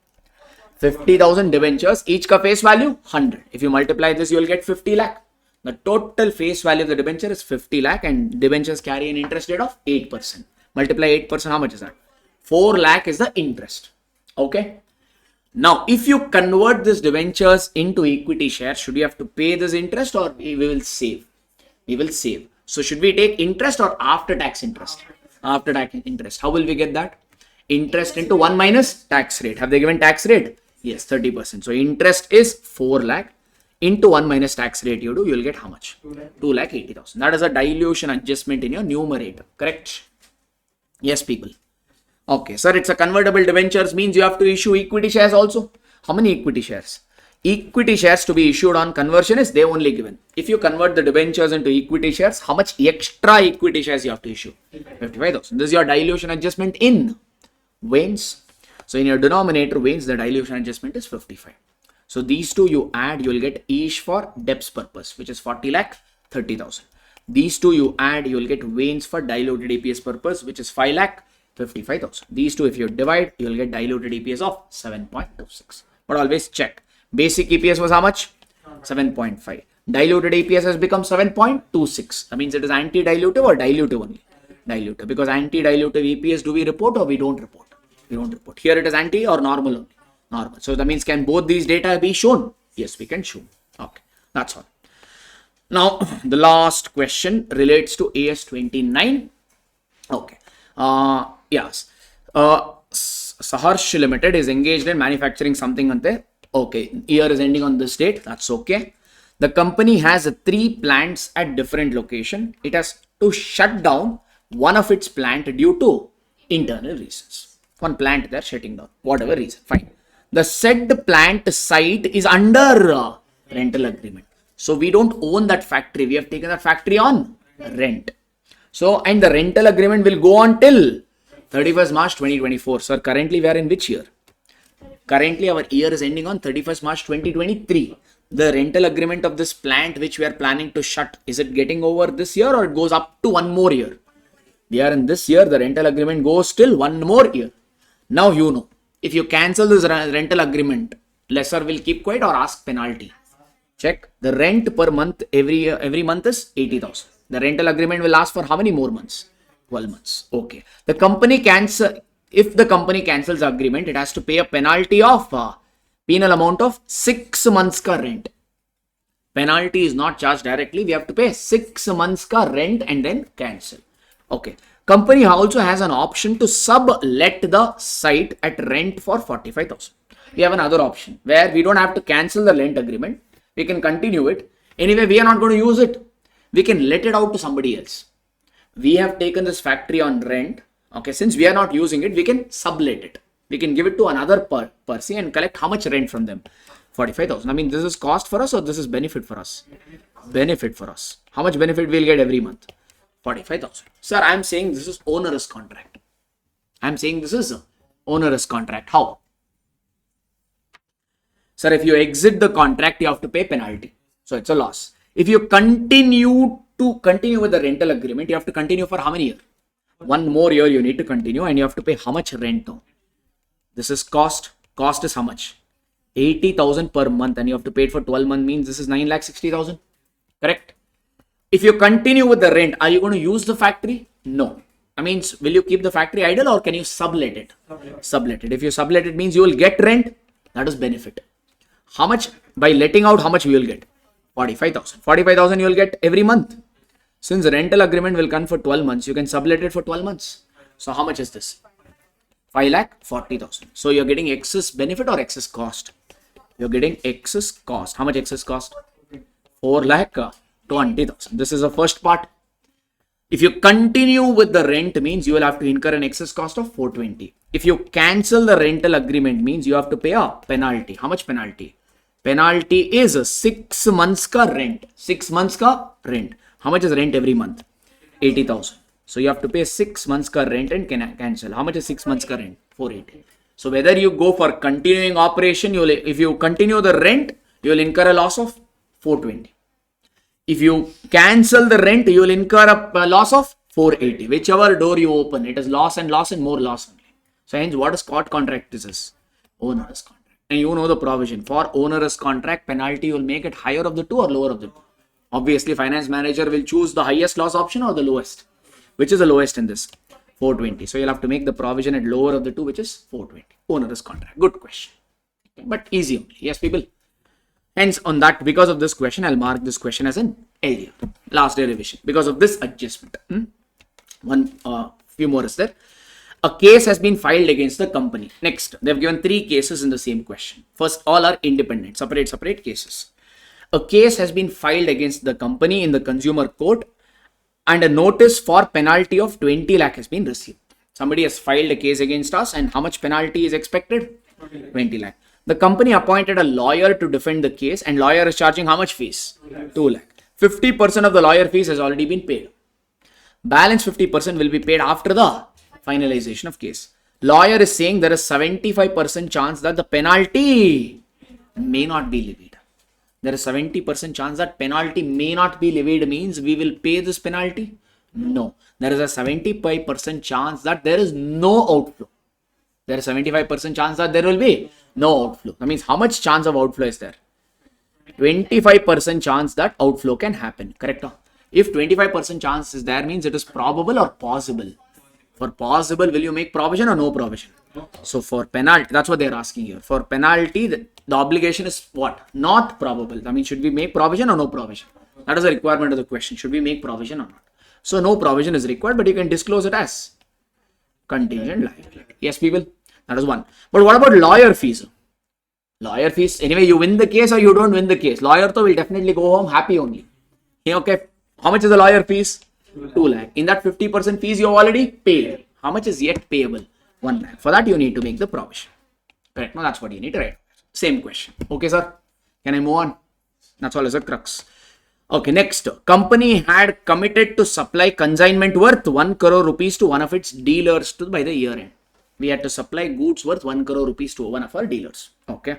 50,000 debentures, each ka face value 100. If you multiply this, you will get 50 lakh. The total face value of the debenture is 50 lakh and debentures carry an interest rate of 8%. Multiply 8%, how much is that? 4 lakh is the interest. Okay. Now, if you convert this debentures into equity shares, should we have to pay this interest or we will save? We will save. So, should we take interest or after tax interest? After tax interest. How will we get that? Interest into 1 minus tax rate. Have they given tax rate? Yes, 30%. So, interest is 4 lakh into 1 minus tax rate you will get how much? 2 lakh 80,000. That is a dilution adjustment in your numerator. Correct? Yes, people. Okay, sir, it's a convertible debentures means you have to issue equity shares also. How many equity shares? Equity shares to be issued on conversion is they only given. If you convert the debentures into equity shares, how much extra equity shares you have to issue? 55,000. This is your dilution adjustment in Waynes. So in your denominator Waynes, the dilution adjustment is 55. So these two you add, you will get each for DEPS purpose, which is 40 lakh 30,000. These two you add, you will get Waynes for diluted EPS purpose, which is 5 lakh 55,000. These two, if you divide, you will get diluted EPS of 7.26. But always check. Basic EPS was how much? 7.5. Diluted EPS has become 7.26. That means it is anti-dilutive or dilutive only? Dilutive. Because anti-dilutive EPS, do we report or we don't report? We don't report. Here it is anti or normal only? Normal. So that means can both these data be shown? Yes, we can show. Okay. That's all. Now, the last question relates to AS29. Okay. Yes. Saharsh Limited is engaged in manufacturing something ante. Okay. Year is ending on this date. That's okay. The company has 3 plants at different location. It has to shut down one of its plant due to internal reasons. One plant they're shutting down. Whatever reason. Fine. The said plant site is under rental agreement. So we don't own that factory. We have taken that factory on rent. So, and the rental agreement will go on till 31st March 2024. Sir, currently we are in which year? Currently our year is ending on 31st March 2023. The rental agreement of this plant which we are planning to shut, is it getting over this year or it goes up to 1 more year? We are in this year, the rental agreement goes till 1 more year. Now you know, if you cancel this rental agreement, lessor will keep quiet or ask penalty. Check. The rent per month every month is 80,000. The rental agreement will last for how many more months? 12 months. Okay. The company if the company cancels the agreement, it has to pay a penalty of penal amount of 6 months ka rent. Penalty is not charged directly. We have to pay 6 months ka rent and then cancel. Okay. Company also has an option to sublet the site at rent for 45,000. We have another option where we don't have to cancel the rent agreement. We can continue it. Anyway, we are not going to use it. We can let it out to somebody else. We have taken this factory on rent. Okay, since we are not using it, we can sublet it. We can give it to another person and collect how much rent from them? 45,000. I mean, this is cost for us or this is benefit for us? Benefit for us. How much benefit we'll get every month? 45,000. Sir, I am saying this is onerous contract. I am saying this is onerous contract. How? Sir, if you exit the contract, you have to pay penalty. So it's a loss. If you continue with the rental agreement, you have to continue for how many years? 1 more year you need to continue and you have to pay how much rent now? This is cost. Cost is how much? 80,000 per month and you have to pay it for 12 months means this is 9,60,000. Correct? If you continue with the rent, are you going to use the factory? No. I mean, will you keep the factory idle or can you sublet it? Sublet it. If you sublet it means you will get rent. That is benefit. How much? By letting out, how much we will get? 45,000. 45,000 you will get every month. Since the rental agreement will come for 12 months, you can sublet it for 12 months. So how much is this? 5,40,000. So you're getting excess benefit or excess cost? You're getting excess cost. How much excess cost? 4,20,000. This is the first part. If you continue with the rent means you will have to incur an excess cost of 420. If you cancel the rental agreement means you have to pay a penalty. How much penalty? Penalty is 6 months ka rent. 6 months ka rent. How much is rent every month? 80,000. So you have to pay 6 months ka rent and can cancel. How much is 6 months ka rent? 480. So whether you go for continuing operation, if you continue the rent, you will incur a loss of 420. If you cancel the rent, you will incur a loss of 480. Whichever door you open, it is loss and more loss only. So hence, what contract this is? Onerous contract. and you know the provision. For onerous contract, penalty will make it higher of the two or lower of the two. Obviously, finance manager will choose the highest loss option or the lowest. Which is the lowest in this? 420. So you'll have to make the provision at lower of the two, which is 420. Onerous contract. Good question. But easy only. Yes, people. Hence, on that, because of this question, I'll mark this question as an LDR. Last day revision. Because of this adjustment. Few more is there. A case has been filed against the company. Next, they've given 3 cases in the same question. First, all are independent, separate cases. A case has been filed against the company in the consumer court and a notice for penalty of 20 lakh has been received. Somebody has filed a case against us, and how much penalty is expected? 20 lakh. The company appointed a lawyer to defend the case, and lawyer is charging how much fees? 2 lakh. 50% of the lawyer fees has already been paid. Balance 50% will be paid after the finalization of case. Lawyer is saying there is 75% chance that the penalty may not be levied. There is 70% chance that penalty may not be levied means we will pay this penalty? No. There is a 75% chance that there is no outflow. There is 75% chance that there will be no outflow. That means how much chance of outflow is there? 25% chance that outflow can happen. Correct? If 25% chance is there, means it is probable or possible. For possible, will you make provision or no provision? So for penalty, that's what they're asking here. For penalty, the obligation is what? Not probable. That means should we make provision or no provision? That is a requirement of the question. Should we make provision or not? So no provision is required, but you can disclose it as contingent liability. Yes, people? That is one. But what about lawyer fees? Lawyer fees, anyway, you win the case or you don't win the case. Lawyer though will definitely go home happy only. Okay, how much is the lawyer fees? 2 lakh. In that 50% fees you have already paid. How much is yet payable? 1 lakh. For that you need to make the provision. Correct? No, that's what you need to write. Same question. Okay, sir. Can I move on? That's all as a crux. Okay, next. Company had committed to supply consignment worth 1 crore rupees to one of its dealers by the year end. We had to supply goods worth 1 crore rupees to one of our dealers. Okay.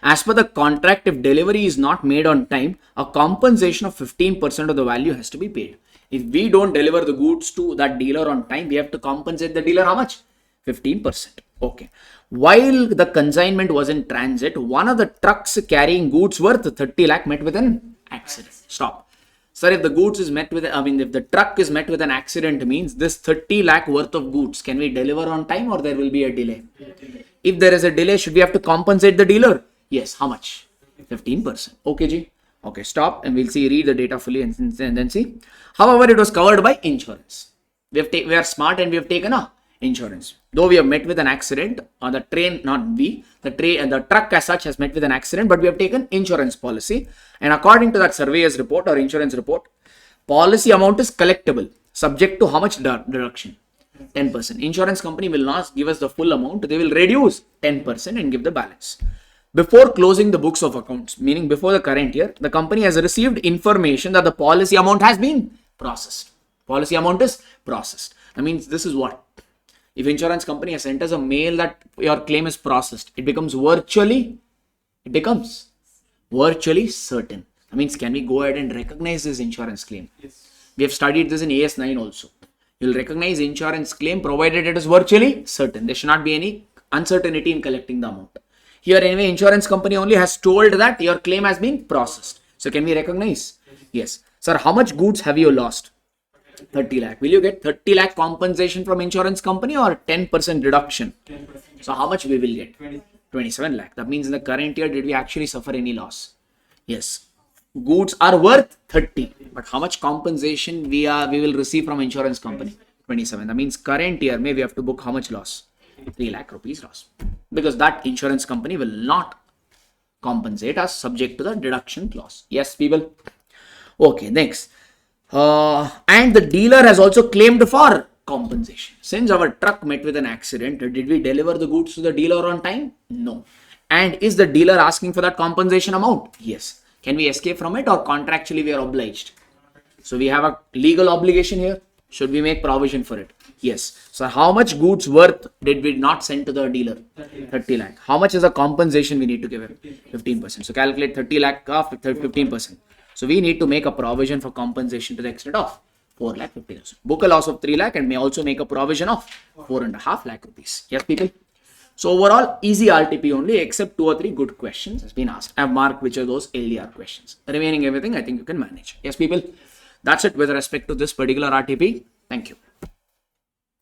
As per the contract, if delivery is not made on time, a compensation of 15% of the value has to be paid. If we don't deliver the goods to that dealer on time, we have to compensate the dealer how much? 15%. Okay. While the consignment was in transit, one of the trucks carrying goods worth 30 lakh met with an accident. Stop. Sir, if the goods is met with, if the truck is met with an accident, means this 30 lakh worth of goods, can we deliver on time or there will be a delay? If there is a delay, should we have to compensate the dealer? Yes. How much? 15%. Okay, Ji. Okay, stop and we'll see, read the data fully and then see. However, it was covered by insurance. We are smart and we have taken a insurance. Though we have met with an accident on the train, not we, the truck as such has met with an accident, but we have taken insurance policy. And according to that surveyor's report or insurance report, policy amount is collectible, subject to how much deduction? 10%. Insurance company will not give us the full amount. They will reduce 10% and give the balance. Before closing the books of accounts, meaning before the current year, the company has received information that the policy amount has been processed. Policy amount is processed. That means this is what? If insurance company has sent us a mail that your claim is processed, it becomes virtually certain. That means can we go ahead and recognize this insurance claim? Yes. We have studied this in AS9 also. You will recognize insurance claim provided it is virtually certain. There should not be any uncertainty in collecting the amount. Here anyway, insurance company only has told that your claim has been processed. So can we recognize? Yes. Sir, how much goods have you lost? 30 lakh. Will you get 30 lakh compensation from insurance company or 10% reduction? 10%. So how much we will get? 27 lakh. That means in the current year, did we actually suffer any loss? Yes. Goods are worth 30. But how much compensation we will receive from insurance company? 27. That means current year, maybe we have to book how much loss? 3 lakh rupees loss. Because that insurance company will not compensate us subject to the deduction clause. Yes, people. Okay, next. And the dealer has also claimed for compensation. Since our truck met with an accident, did we deliver the goods to the dealer on time? No. And is the dealer asking for that compensation amount? Yes. Can we escape from it or contractually we are obliged? So we have a legal obligation here. Should we make provision for it? Yes. So how much goods worth did we not send to the dealer? 30 lakh. How much is the compensation we need to give him? 15%. So calculate 30 lakh of 15%. So we need to make a provision for compensation to the extent of 4 lakh 50,000. Book a loss of 3 lakh and may also make a provision of 4.5 lakh rupees. Yes, people. So overall, easy RTP only, except 2 or 3 good questions has been asked. I've marked which are those LDR questions. Remaining everything, I think you can manage. Yes, people, that's it with respect to this particular RTP. Thank you.